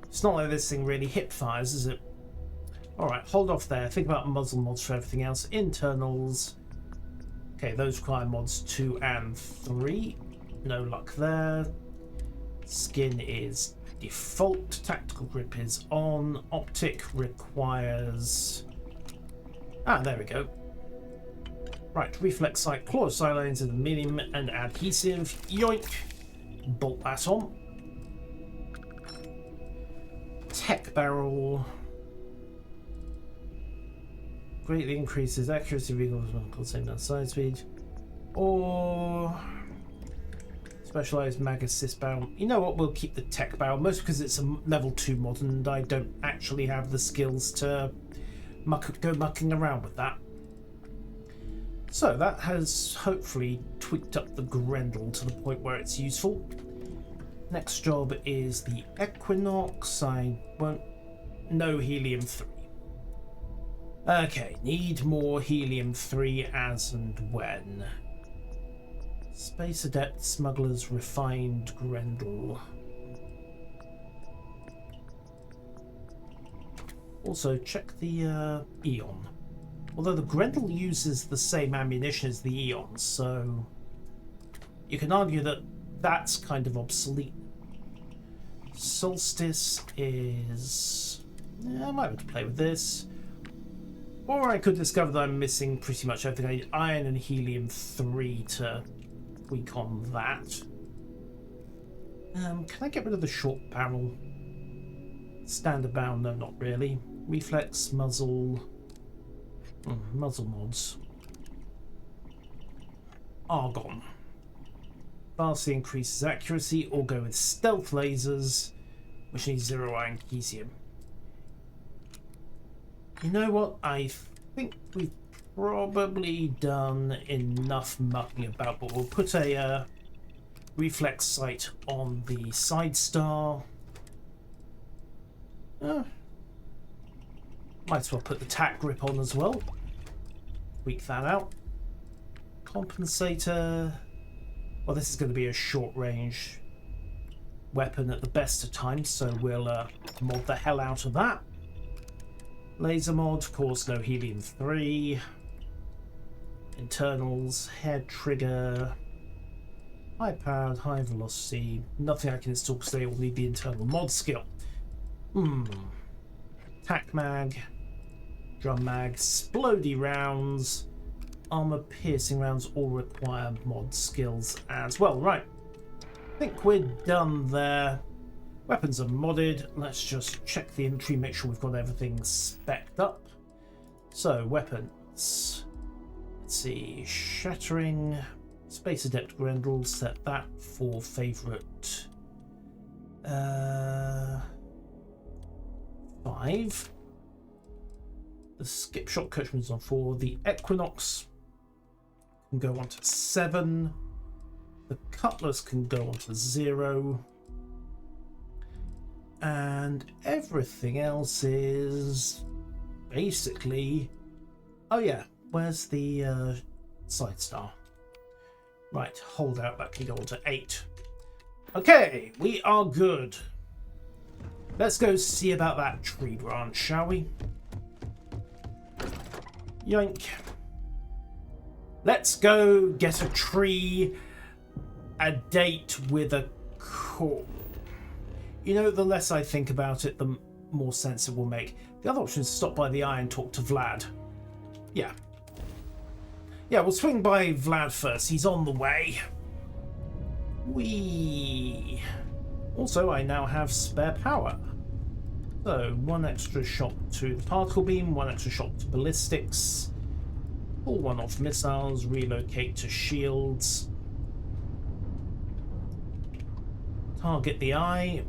It's not like this thing really hip fires, is it? Alright, hold off there. Think about muzzle mods for everything else. Internals. Okay, those require mods 2 and 3. No luck there. Skin is default. Tactical grip is on. Optic requires... Ah, there we go. Right, reflex sight, chlorosilane in the medium and adhesive. Yoink! Bolt that on. Tech barrel. Greatly increases accuracy, vehicles, same down side speed. Or specialized mag assist barrel. You know what? We'll keep the tech barrel, mostly because it's a level 2 mod and I don't actually have the skills to go mucking around with that. So that has hopefully tweaked up the Grendel to the point where it's useful. Next job is the Equinox. I won't... No helium-3. Okay, need more helium-3 as and when. Space Adept, Smugglers, Refined Grendel. Also, check the Eon. Although the Grendel uses the same ammunition as the Eons, so you can argue that that's kind of obsolete. Solstice is... Yeah, I might have to play with this. Or I could discover that I'm missing pretty much everything. I need iron and helium-3 to tweak on that. Can I get rid of the short barrel? Standard barrel? No, not really. Reflex, muzzle... muzzle mods. Argon. Vastly increases accuracy, or go with stealth lasers, which needs 0 iron cesium. You know what? I think we've probably done enough mucking about, but we'll put a reflex sight on the side star. Might as well put the tack grip on as well. Tweak that out. Compensator. Well, this is going to be a short range weapon at the best of times, so we'll mod the hell out of that. Laser mod, of course, no helium-3. Internals, head trigger. High powered, high velocity. Nothing I can install because they all need the internal mod skill. Tac mag. Drum mag, splody rounds, armor piercing rounds all require mod skills as well. Right, I think we're done there. Weapons are modded. Let's just check the inventory, make sure we've got everything specced up. So, weapons. Let's see. Shattering. Space Adept Grendel. Set that for favourite. 5. The Skip Shot Coachman's on 4. The Equinox can go on to 7. The Cutlass can go on to 0. And everything else is basically... Oh yeah, where's the side star? Right, hold out, that can go on to 8. Okay, we are good. Let's go see about that tree branch, shall we? Yoink. Let's go get a tree, a date with a core. You know, the less I think about it, the more sense it will make. The other option is stop by the eye and talk to Vlad. Yeah. Yeah, we'll swing by Vlad first. He's on the way. Whee! Also, I now have spare power. So, 1 extra shot to the particle beam, 1 extra shot to ballistics, pull 1 off missiles, relocate to shields, target the eye,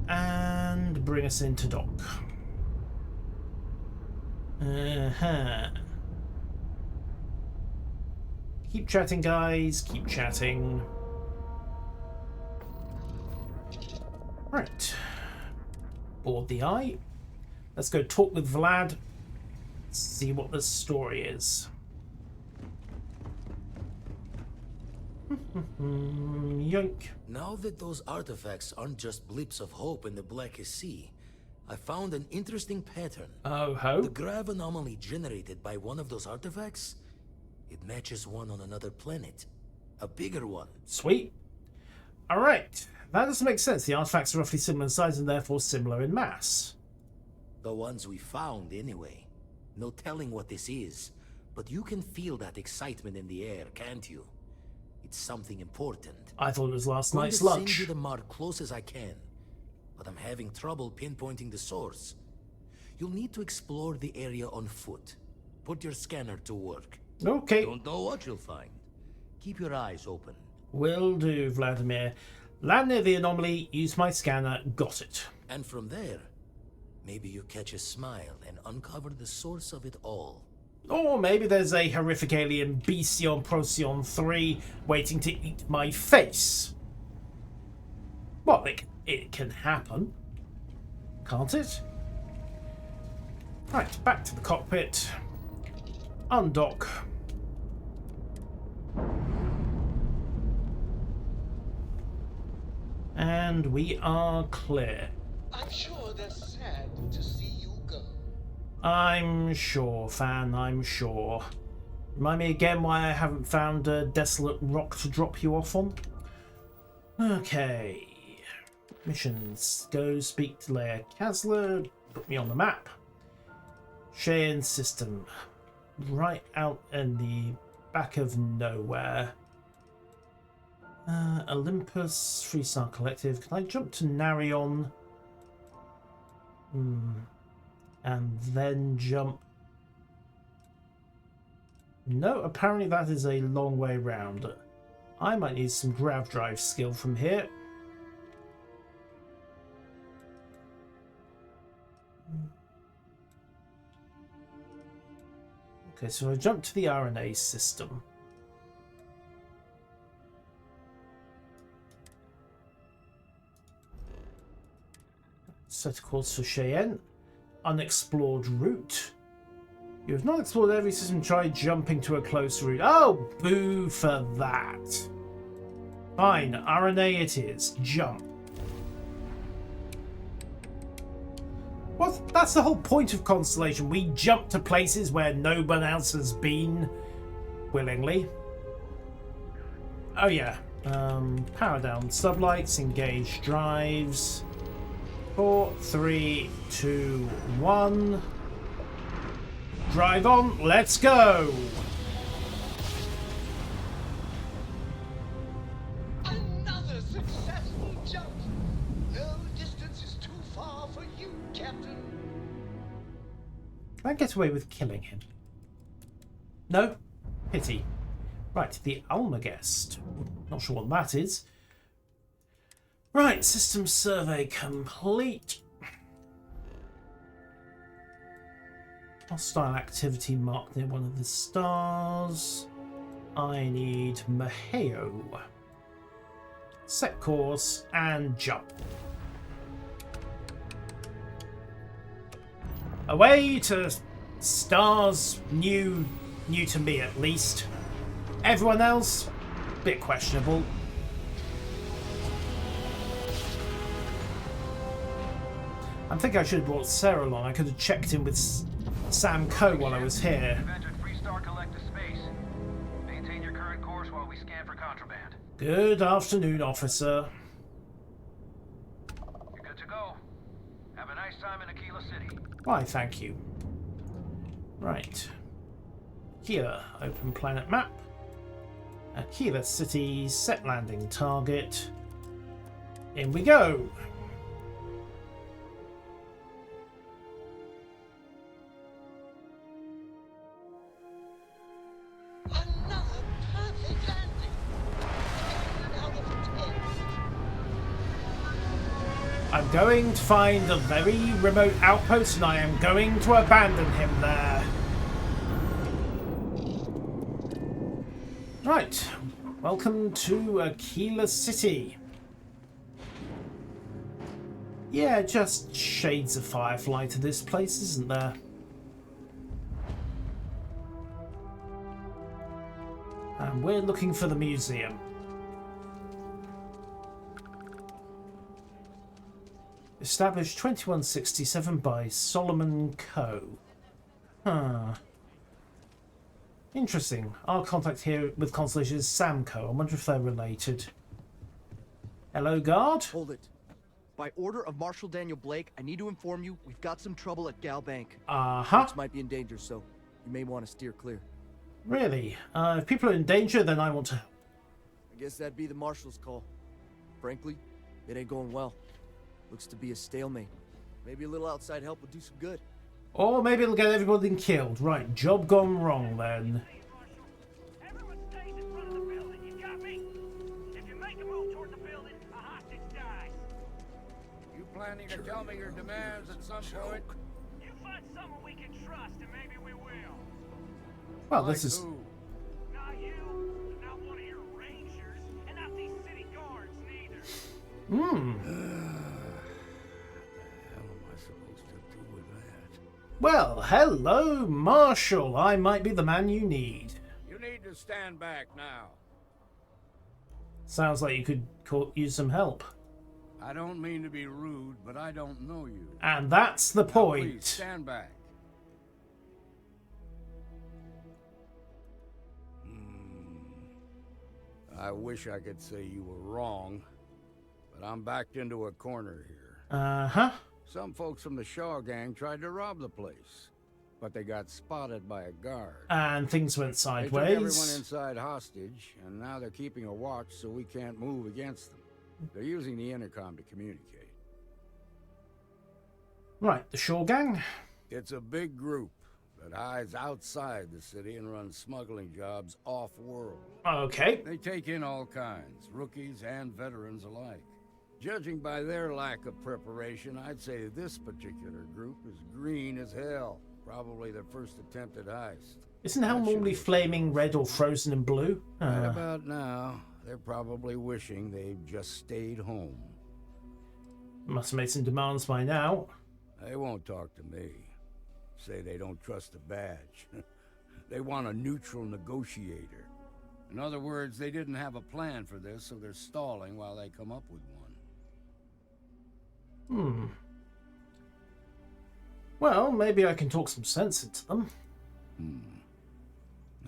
and bring us into dock. Keep chatting, guys. Keep chatting. Right. Board the eye. Let's go talk with Vlad. See what the story is. Yoink. Now that those artifacts aren't just blips of hope in the Blackest Sea, I found an interesting pattern. Oh, ho? The grav anomaly generated by one of those artifacts, it matches one on another planet. A bigger one. Sweet. Alright. That doesn't make sense. The artifacts are roughly similar in size and therefore similar in mass. The ones we found, anyway. No telling what this is, but you can feel that excitement in the air, can't you? It's something important. I thought it was last night's I'm going to lunch. send you the mark close as I can, but I'm having trouble pinpointing the source. You'll need to explore the area on foot. Put your scanner to work. Okay. Don't know what you'll find. Keep your eyes open. Will do, Vladimir. Land near the anomaly, use my scanner, got it. And from there, maybe you catch a smile and uncover the source of it all. Or maybe there's a horrific alien Besion Procyon 3 waiting to eat my face. Well, it can happen. Can't it? Right, back to the cockpit. Undock. And we are clear. I'm sure they're sad to see you go. I'm sure, Fan, I'm sure. Remind me again why I haven't found a desolate rock to drop you off on? Okay. Missions. Go speak to Leia Kasler. Put me on the map. Cheyenne system. Right out in the back of nowhere. Olympus, 3-star collective. Can I jump to Narion? And then jump. No, apparently that is a long way round. I might need some grav drive skill from here. Okay, so I jump to the RNA system. Set course for Cheyenne. Unexplored route. You have not explored every system. Try jumping to a close route. Oh, boo for that. Fine, RNA it is. Jump. What? That's the whole point of Constellation. We jump to places where no one else has been. Willingly. Oh yeah. Power down sublights. Engage drives. 4, 3, 2, 1. Drive on, let's go! Another success! Can I get away with killing him? No? Pity. Right, the Almagest. Not sure what that is. Right, system survey complete. Hostile activity marked near one of the stars. I need Maheo. Set course and jump. Away to stars new to me at least. Everyone else, bit questionable. I think I should have brought Sarah along. I could have checked in with Sam Coe while I was here. Maintain your current course while we scan for contraband. Good afternoon, officer. You're good to go. Have a nice time in Aquila City. Why, thank you. Right. Here, open planet map. Aquila City, set landing target. In we go. I'm going to find a very remote outpost and I am going to abandon him there. Right, welcome to Aquila City. Yeah, just shades of Firefly to this place, isn't there? And we're looking for the museum. Established 2167 by Solomon Coe. Huh. Interesting. Our contact here with Constellation is Sam Coe. I wonder if they're related. Hello, guard? Hold it. By order of Marshal Daniel Blake, I need to inform you we've got some trouble at Gal Bank. Uh-huh. Folks might be in danger, so you may want to steer clear. Really? If people are in danger, then I want to help. I guess that'd be the Marshal's call. Frankly, it ain't going well. Looks to be a stalemate. Maybe a little outside help would do some good. Or maybe it'll get everybody killed. Right, job gone wrong then. Everyone stays in front of the building. You got me? If you make a move toward the building, a hostage dies. You planning to tell me your demands at some point? You find someone we can trust, and maybe we will. Well, this is... Not you, not one of your rangers, and not these city guards neither. Well, hello, Marshal. I might be the man you need. You need to stand back now. Sounds like you could use some help. I don't mean to be rude, but I don't know you. And that's the point. Please stand back. I wish I could say you were wrong, but I'm backed into a corner here. Uh-huh. Some folks from the Shaw gang tried to rob the place, but they got spotted by a guard. And things went sideways. They took everyone inside hostage, and now they're keeping a watch so we can't move against them. They're using the intercom to communicate. Right, the Shaw gang? It's a big group that hides outside the city and runs smuggling jobs off-world. Okay. They take in all kinds, rookies and veterans alike. Judging by their lack of preparation, I'd say this particular group is green as hell. Probably their first attempt at heist. Isn't hell normally flaming red or frozen in blue? Right about now, they're probably wishing they'd just stayed home. Must have made some demands by now. They won't talk to me. Say they don't trust the badge. They want a neutral negotiator. In other words, they didn't have a plan for this, so they're stalling while they come up with one. Well, maybe I can talk some sense into them.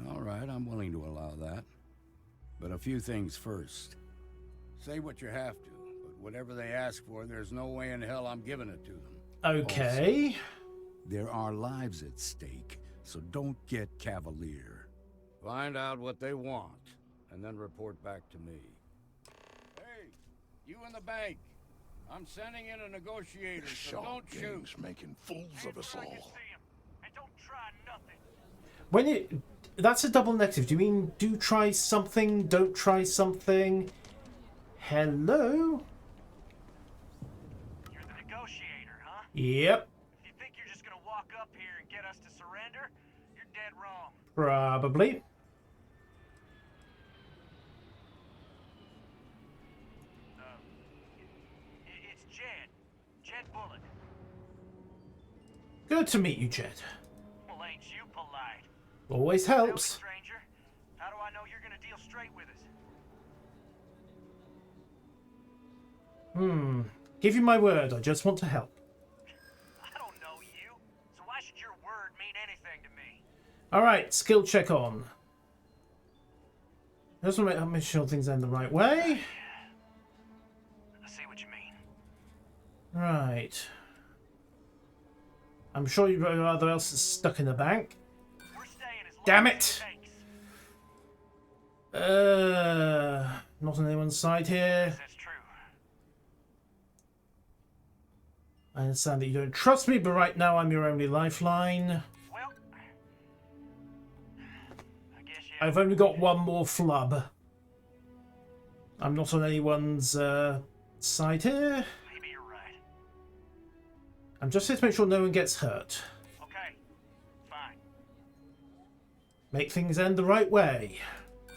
All right, I'm willing to allow that. But a few things first. Say what you have to, but whatever they ask for, there's no way in hell I'm giving it to them. Okay. Also, there are lives at stake, so don't get cavalier. Find out what they want, and then report back to me. Hey, you in the bank. I'm sending in a negotiator, so don't shoot. Making fools of us all. And don't When you... That's a double negative. Do you mean do try something, don't try something? Hello? You're the negotiator, huh? Yep. If you think you're just gonna walk up here and get us to surrender, you're dead wrong. Probably. It's Jed. Jed Bullock. Good to meet you, Jed. Well, ain't you polite? Always Tell me, helps. stranger. How do I know you're gonna deal straight with us? Give you my word, I just want to help. I don't know you, so why should your word mean anything to me? Alright, skill check on. I just want to make sure things end the right way. I see what you mean. Right. I'm sure you'd rather else is stuck in the bank. We're staying as long Damn as it! takes. Not on anyone's side here. That's true. I understand that you don't trust me, but right now I'm your only lifeline. Well, I guess I've only got one more flub. I'm not on anyone's side here. Maybe you're right. I'm just here to make sure no one gets hurt. Okay, fine. Make things end the right way.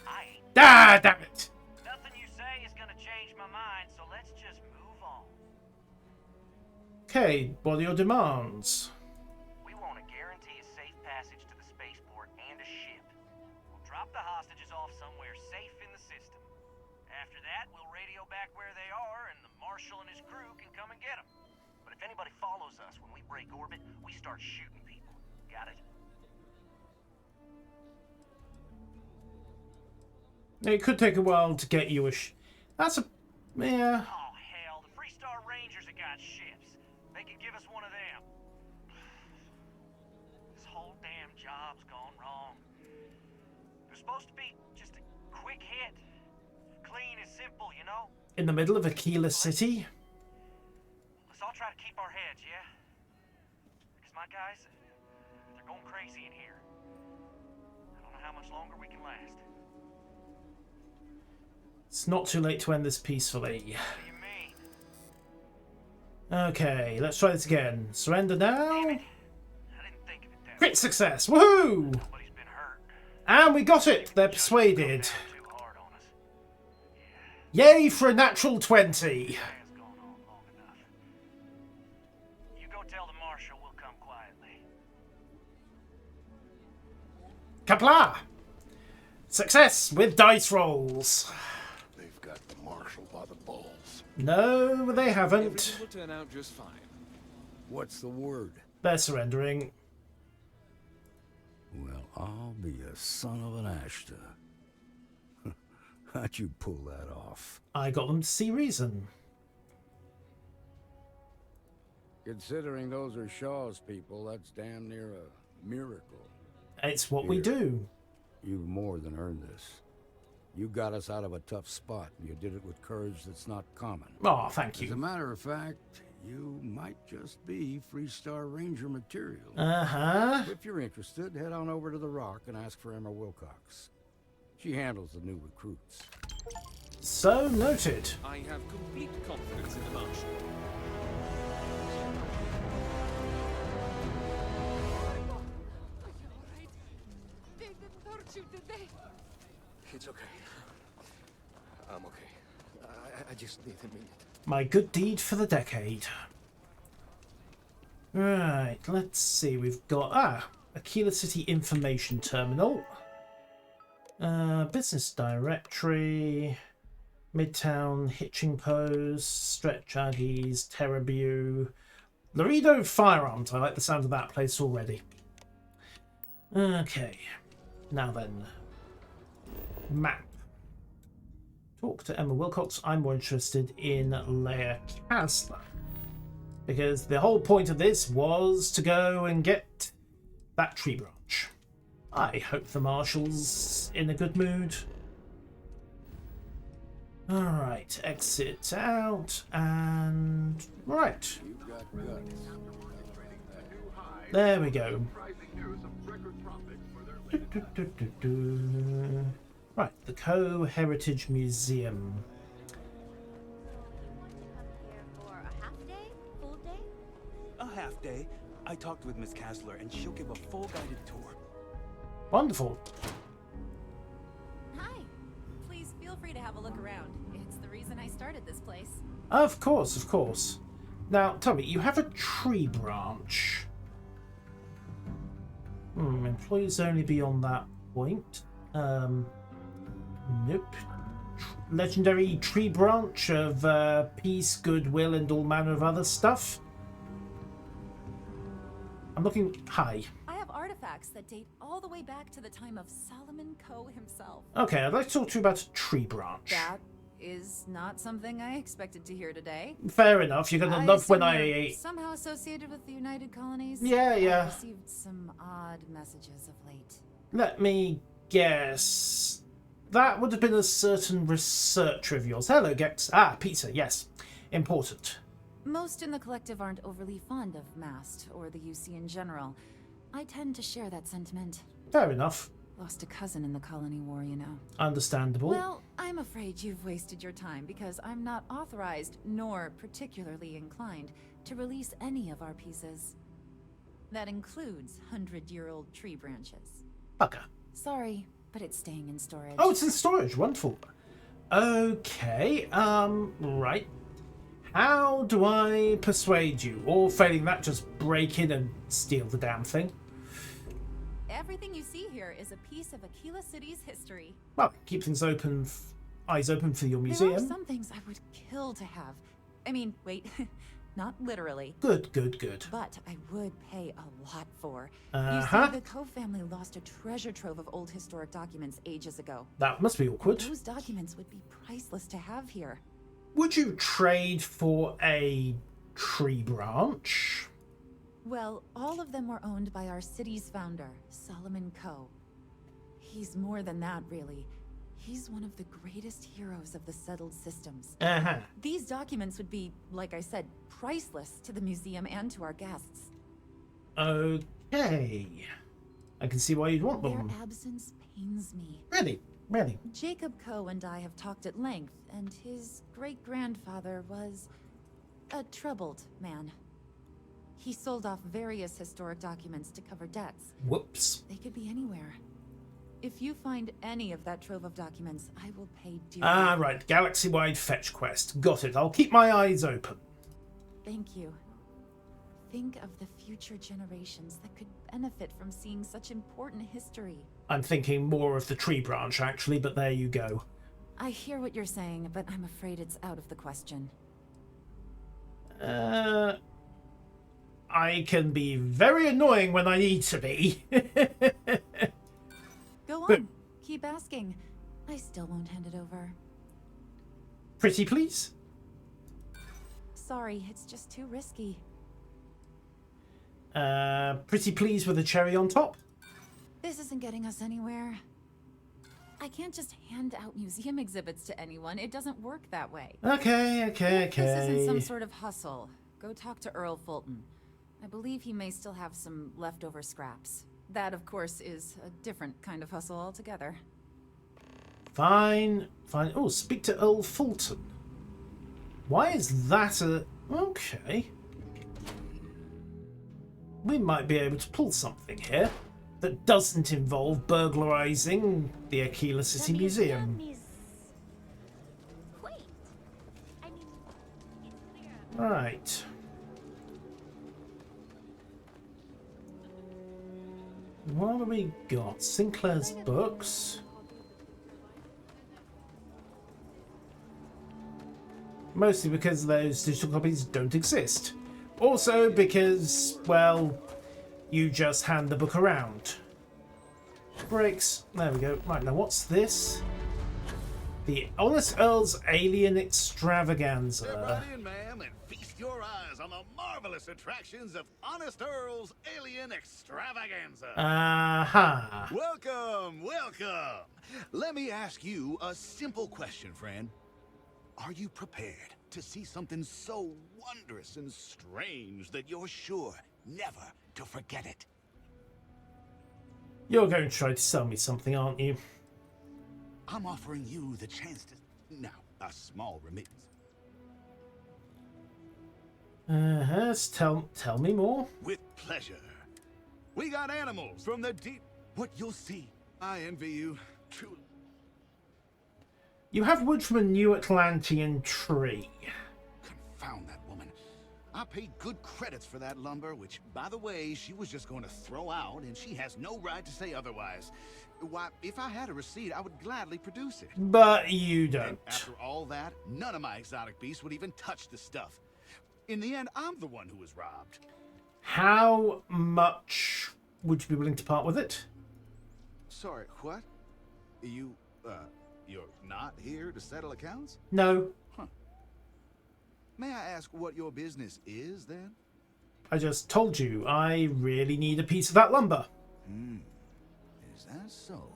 I ain't. Ah, damn it! Nothing you say is gonna change my mind, so let's just move on. Okay, what are your demands? We want to guarantee a safe passage to the spaceport and a ship. We'll drop the hostages off somewhere safe in the system. After that, we'll radio back where they are, and the Marshal and his crew can come and get them. But if anybody follows us when we break orbit, we start shooting people. Got it? It could take a while to get you a That's a... yeah. Oh, hell, the Freestar Rangers have got ships. They could give us one of them. This whole damn job's gone wrong. It was supposed to be just a quick hit. Clean and simple, you know? In the middle of Aquila City? Let's all try to keep our heads, yeah? Because my guys, they're going crazy in here. I don't know how much longer we can last. It's not too late to end this peacefully. What do you mean? Okay, let's try this again. Surrender now. Damn it. I didn't think of it that Crit way. success! Woohoo! Nobody's been hurt. And we got it! They're persuaded. Too hard on us. Yay for a natural 20! Has gone on long enough. You go tell the Marshal we'll come quietly. Kapla! Success with dice rolls. They've got the Marshal by the balls. No, they haven't. Everything will turn out just fine. What's the word? They're surrendering. Well, I'll be a son of an Ashta. How'd you pull that off? I got them to see reason. Considering those are Shaw's people, that's damn near a miracle. It's what we Here. do. You've more than earned this. You got us out of a tough spot, and you did it with courage that's not common. Oh, thank As a you. matter of fact, you might just be Freestar Ranger material. Uh-huh. If you're interested, head on over to the Rock and ask for Emma Wilcox. She handles the new recruits. So noted. I have complete confidence in the Marshal. They didn't hurt you, did they? It's okay. I'm okay. I just need a minute. My good deed for the decade. Right, let's see. We've got Aquila City Information Terminal. Business Directory. Midtown Hitching Post. Stretch Aggies. Terrabue. Laredo Firearms. I like the sound of that place already. Okay. Now then. Map. Talk to Emma Wilcox. I'm more interested in Leia Kasler. Because the whole point of this was to go and get that tree branch. I hope the Marshal's in a good mood. Alright, exit out and... right. You've got guts. There we go. Right, the Co-Heritage Museum. A half day. I talked with Miss Kassler, and she'll give a full guided tour. Wonderful. Hi. Please feel free to have a look around. It's the reason I started this place. Of course, of course. Now, tell me, you have a tree branch. Employees only beyond that point. Nope. Legendary tree branch of peace, goodwill, and all manner of other stuff. I'm looking high. I have artifacts that date all the way back to the time of Solomon Coe himself. Okay, I'd like to talk to you about a tree branch. That is not something I expected to hear today. Fair enough. You're gonna love when I somehow associated with the United Colonies. Yeah. I've received some odd messages of late. Let me guess. That would have been a certain researcher of yours. Hello, Gex. Ah, pizza. Yes, important. Most in the collective aren't overly fond of MAST or the UC in general. I tend to share that sentiment. Fair enough. Lost a cousin in the colony war, you know. Understandable. Well, I'm afraid you've wasted your time because I'm not authorized, nor particularly inclined, to release any of our pieces. That includes 100-year-old tree branches. Bugger. Sorry, but it's staying in storage. Oh, it's in storage. Wonderful. Okay, right. How do I persuade you? Or failing that, just break in and steal the damn thing? Everything you see here is a piece of Aquila City's history. Well, keep things open, eyes open for your museum. There are some things I would kill to have. I mean, wait, not literally. Good, good, good. But I would pay a lot for. Uh-huh. You see, the Coe family lost a treasure trove of old historic documents ages ago. That must be awkward. Those documents would be priceless to have here. Would you trade for a tree branch? Well, all of them were owned by our city's founder, Solomon Coe. He's more than that, really. He's one of the greatest heroes of the settled systems. Uh-huh. These documents would be, like I said, priceless to the museum and to our guests. Okay. I can see why you'd want them. Their absence pains me. Really? Really? Jacob Coe and I have talked at length, and his great-grandfather was a troubled man. He sold off various historic documents to cover debts. Whoops. They could be anywhere. If you find any of that trove of documents, I will pay dearly. Ah, right. Galaxy-wide fetch quest. Got it. I'll keep my eyes open. Thank you. Think of the future generations that could benefit from seeing such important history. I'm thinking more of the tree branch, actually, but there you go. I hear what you're saying, but I'm afraid it's out of the question. I can be very annoying when I need to be. Go on. Keep asking. I still won't hand it over. Pretty please? Sorry, it's just too risky. Pretty please with a cherry on top? This isn't getting us anywhere. I can't just hand out museum exhibits to anyone. It doesn't work that way. Okay. This isn't some sort of hustle. Go talk to Earl Fulton. I believe he may still have some leftover scraps. That, of course, is a different kind of hustle altogether. Fine. Oh, speak to Earl Fulton. Why is that a... Okay. We might be able to pull something here that doesn't involve burglarizing the Aquila City Museum. Right. What have we got? Sinclair's books. Mostly because those digital copies don't exist. Also because, well, you just hand the book around. Breaks. There we go. Right, now what's this? The Honest Earl's Alien Extravaganza. Everybody in, ma'am, and feast your eyes on the marvelous attractions of Honest Earl's Alien Extravaganza. Aha. Welcome. Let me ask you a simple question, friend. Are you prepared to see something so wondrous and strange that you're sure never to forget it. You're going to try to sell me something, aren't you? I'm offering you the chance to... Now, a small remittance. Tell me more. With pleasure. We got animals from the deep... What you'll see. I envy you, truly. You have wood from a New Atlantean tree. Confound that woman. I paid good credits for that lumber, which, by the way, she was just going to throw out, and she has no right to say otherwise. Why, if I had a receipt, I would gladly produce it. But you don't. And after all that, none of my exotic beasts would even touch the stuff. In the end, I'm the one who was robbed. How much would you be willing to part with it? Sorry, what? You're not here to settle accounts? No. Huh. May I ask what your business is, then? I just told you, I really need a piece of that lumber. Is that so?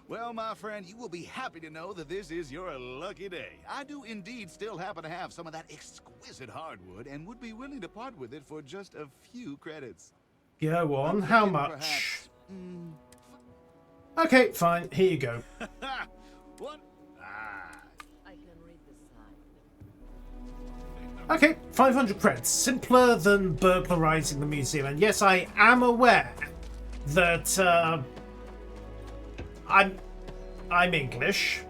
Well, my friend, you will be happy to know that this is your lucky day. I do indeed still happen to have some of that exquisite hardwood and would be willing to part with it for just a few credits. Go on, how much? Perhaps, Okay, fine, here you go. What? Okay, 500 creds. Simpler than burglarizing the museum. And yes, I am aware that I'm English.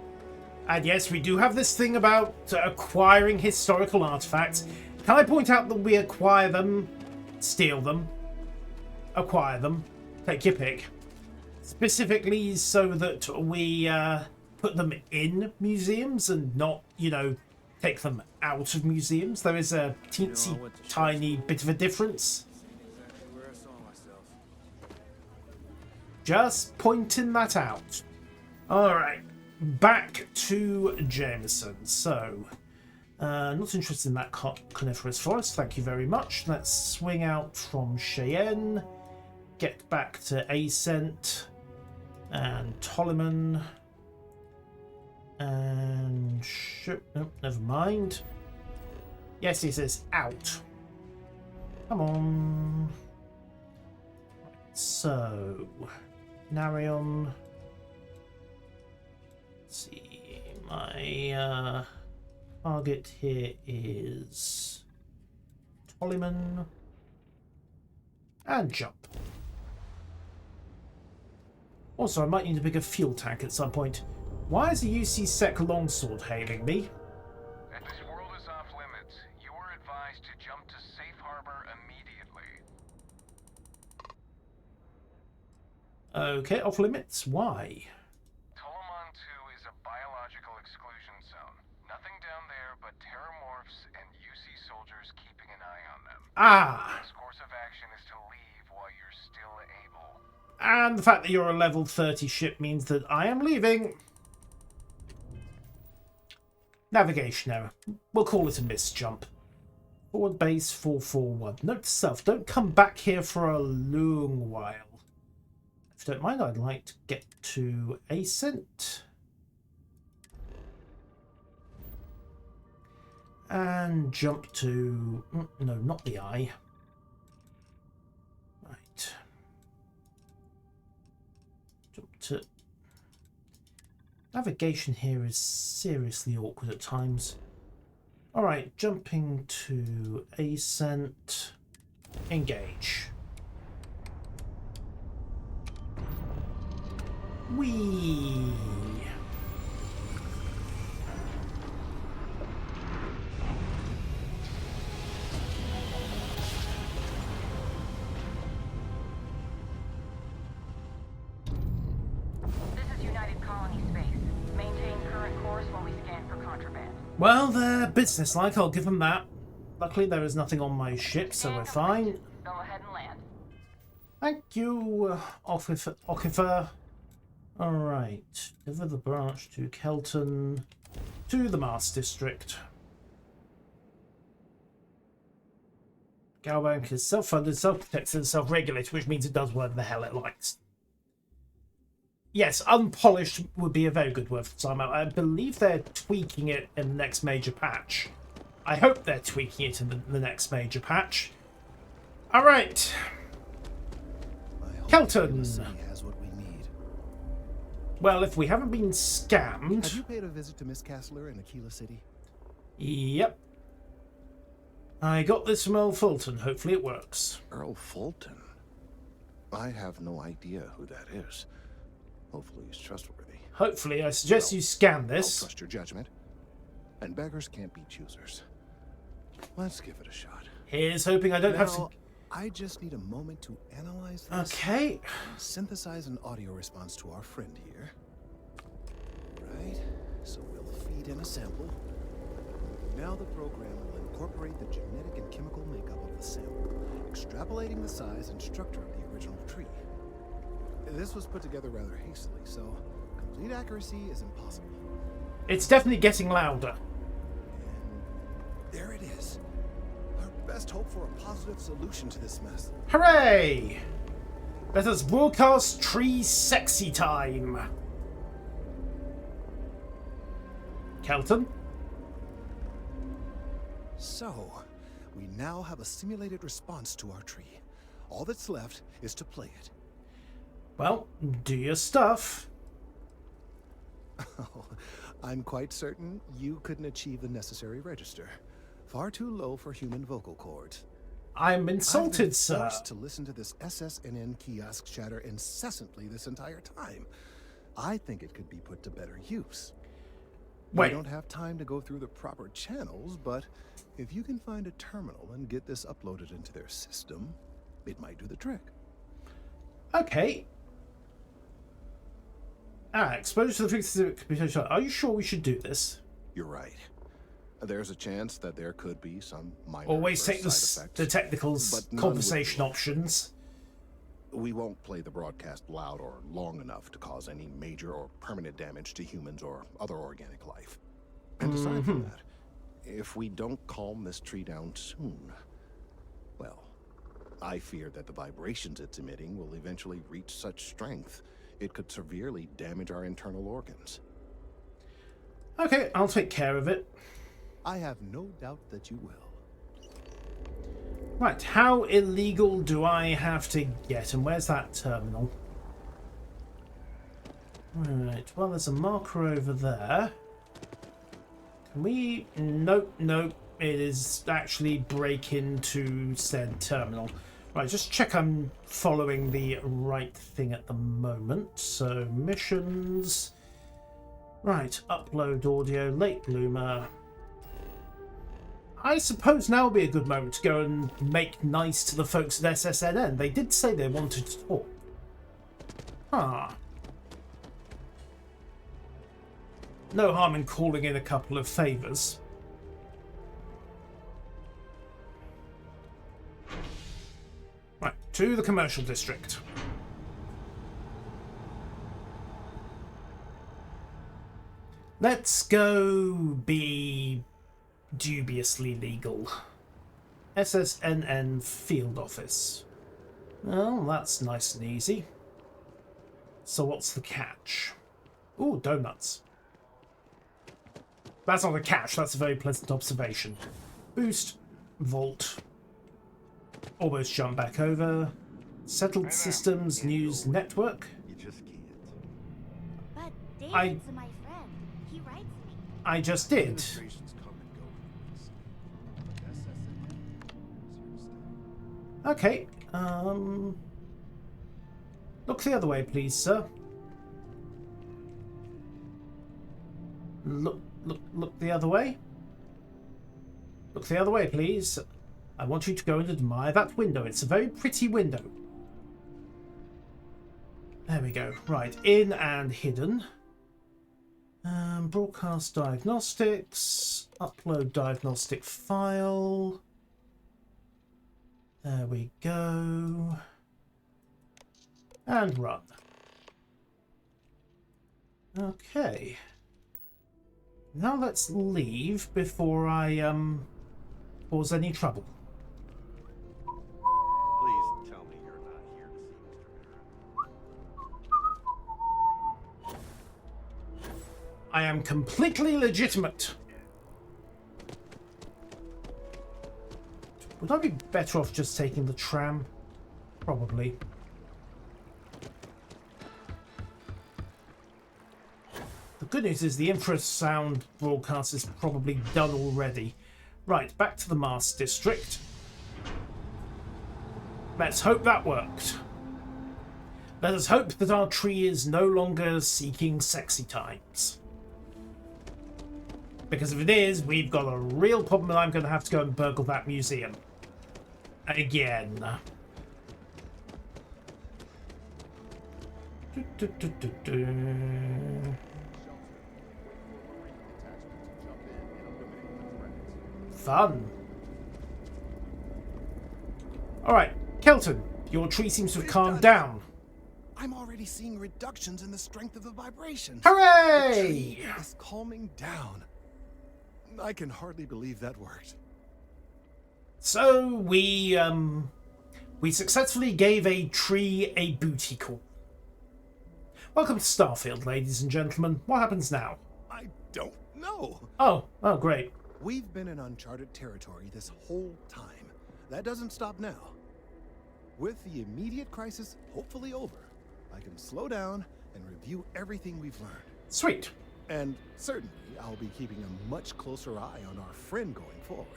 And yes, we do have this thing about acquiring historical artifacts. Can I point out that we acquire them, steal them, acquire them, take your pick, specifically so that we put them in museums and not, you know, take them out of museums? There is a teensy tiny bit of a difference. Just pointing that out. Alright, back to Jameson. So, not interested in that coniferous forest, thank you very much. Let's swing out from Cheyenne, get back to Ascent and Tolliman. And nope, never mind. Yes, he says out. Come on. So, Narion. Let's see. My target here is Tolliman. And jump. Also, I might need a bigger fuel tank at some point. Why is a UC Sec longsword hailing me? This world is off limits. You were advised to jump to safe harbor immediately. Okay, off limits. Why? Tolomon 2 is a biological exclusion zone. Nothing down there but terramorphs and UC soldiers keeping an eye on them. Ah! This course of action is to leave while you're still able. And the fact that you're a level 30 ship means that I am leaving. Navigation error. We'll call it a misjump. Forward base 441. Note to self, don't come back here for a long while. If you don't mind, I'd like to get to Ascent. And jump to... no, not the eye. Right. Jump to... Navigation here is seriously awkward at times. Alright, jumping to Ascent. Engage. Whee! Well, they're businesslike, I'll give them that. Luckily, there is nothing on my ship, so we're fine. Go ahead and land. Thank you, Okifer. Alright, deliver the branch to Kelton, to the Mars District. Galbank is self-funded, self-protected, and self-regulated, which means it does whatever the hell it likes. Yes, unpolished would be a very good word for time. I believe they're tweaking it in the next major patch. I hope they're tweaking it in the next major patch. All right. Kelton. The city has what we need. Well, if we haven't been scammed... Have you paid a visit to Miss Castler in Aquila City? Yep. I got this from Earl Fulton. Hopefully it works. Earl Fulton? I have no idea who that is. Hopefully he's trustworthy. Hopefully. I suggest you scan this. I'll trust your judgment. And beggars can't be choosers. Let's give it a shot. Here's hoping I don't have to... I just need a moment to analyze this. Okay. Synthesize an audio response to our friend here. Right. So we'll feed in a sample. Now the program will incorporate the genetic and chemical makeup of the sample, extrapolating the size and structure of the original tree. This was put together rather hastily, so complete accuracy is impossible. It's definitely getting louder. There it is. Our best hope for a positive solution to this mess. Hooray! Let us broadcast tree sexy time. Kelton? So, we now have a simulated response to our tree. All that's left is to play it. Well, do your stuff. Oh, I'm quite certain you couldn't achieve the necessary register. Far too low for human vocal cords. I'm insulted, I've been sir. forced to listen to this SSNN kiosk chatter incessantly this entire time. I think it could be put to better use. Wait. We don't have time to go through the proper channels, but if you can find a terminal and get this uploaded into their system, it might do the trick. Okay. Exposure to the frequency computation. Are you sure we should do this? You're right. There's a chance that there could be some minor Always take side effects, the technicals, but none conversation would- options. We won't play the broadcast loud or long enough to cause any major or permanent damage to humans or other organic life. And aside from that, if we don't calm this tree down soon, well, I fear that the vibrations it's emitting will eventually reach such strength it could severely damage our internal organs. Okay, I'll take care of it. I have no doubt that you will. Right, how illegal do I have to get? And where's that terminal? Right, well, there's a marker over there. Can we... Nope, nope. It is actually break into said terminal. Right, just check I'm following the right thing at the moment. So, missions... Right, upload audio, late bloomer... I suppose now would be a good moment to go and make nice to the folks at SSNN. They did say they wanted to talk. Ah. No harm in calling in a couple of favours. Right, to the commercial district. Let's go be... dubiously legal. SSNN field office. Well, that's nice and easy. So what's the catch? Ooh, donuts. That's not a catch, that's a very pleasant observation. Boost, vault. Almost jump back over. Settled systems, news network. You just can't. But David's my friend. He writes me. I just did. Administrations come and go. SSNN. Okay, look the other way, please, sir. Look the other way. Look the other way, please. I want you to go and admire that window. It's a very pretty window. There we go. Right, in and hidden. Broadcast diagnostics. Upload diagnostic file. There we go. And run. Okay. Now let's leave before I cause any trouble. Please tell me you're not here to see Mr. Barrett. I am completely legitimate. Would I be better off just taking the tram? Probably. The good news is the infrasound broadcast is probably done already. Right, back to the Mars District. Let's hope that worked. Let us hope that our tree is no longer seeking sexy times. Because if it is, we've got a real problem and I'm going to have to go and burgle that museum. Again. Fun. Alright, Kelton, your tree seems to have calmed down. I'm already seeing reductions in the strength of the vibrations. Hooray! The tree is calming down. I can hardly believe that worked. So we successfully gave a tree a booty call. Welcome to Starfield, ladies and gentlemen. What happens now? I don't know. Oh, great. We've been in uncharted territory this whole time. That doesn't stop now. With the immediate crisis hopefully over, I can slow down and review everything we've learned. Sweet. And certainly, I'll be keeping a much closer eye on our friend going forward.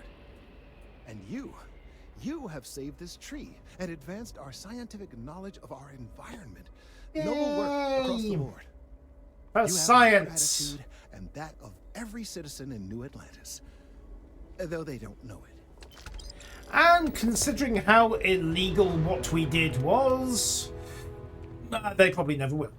And you have saved this tree and advanced our scientific knowledge of our environment. Noble work across the board. That's you have science. Gratitude and that of every citizen in New Atlantis, though they don't know it. And considering how illegal what we did was, they probably never will.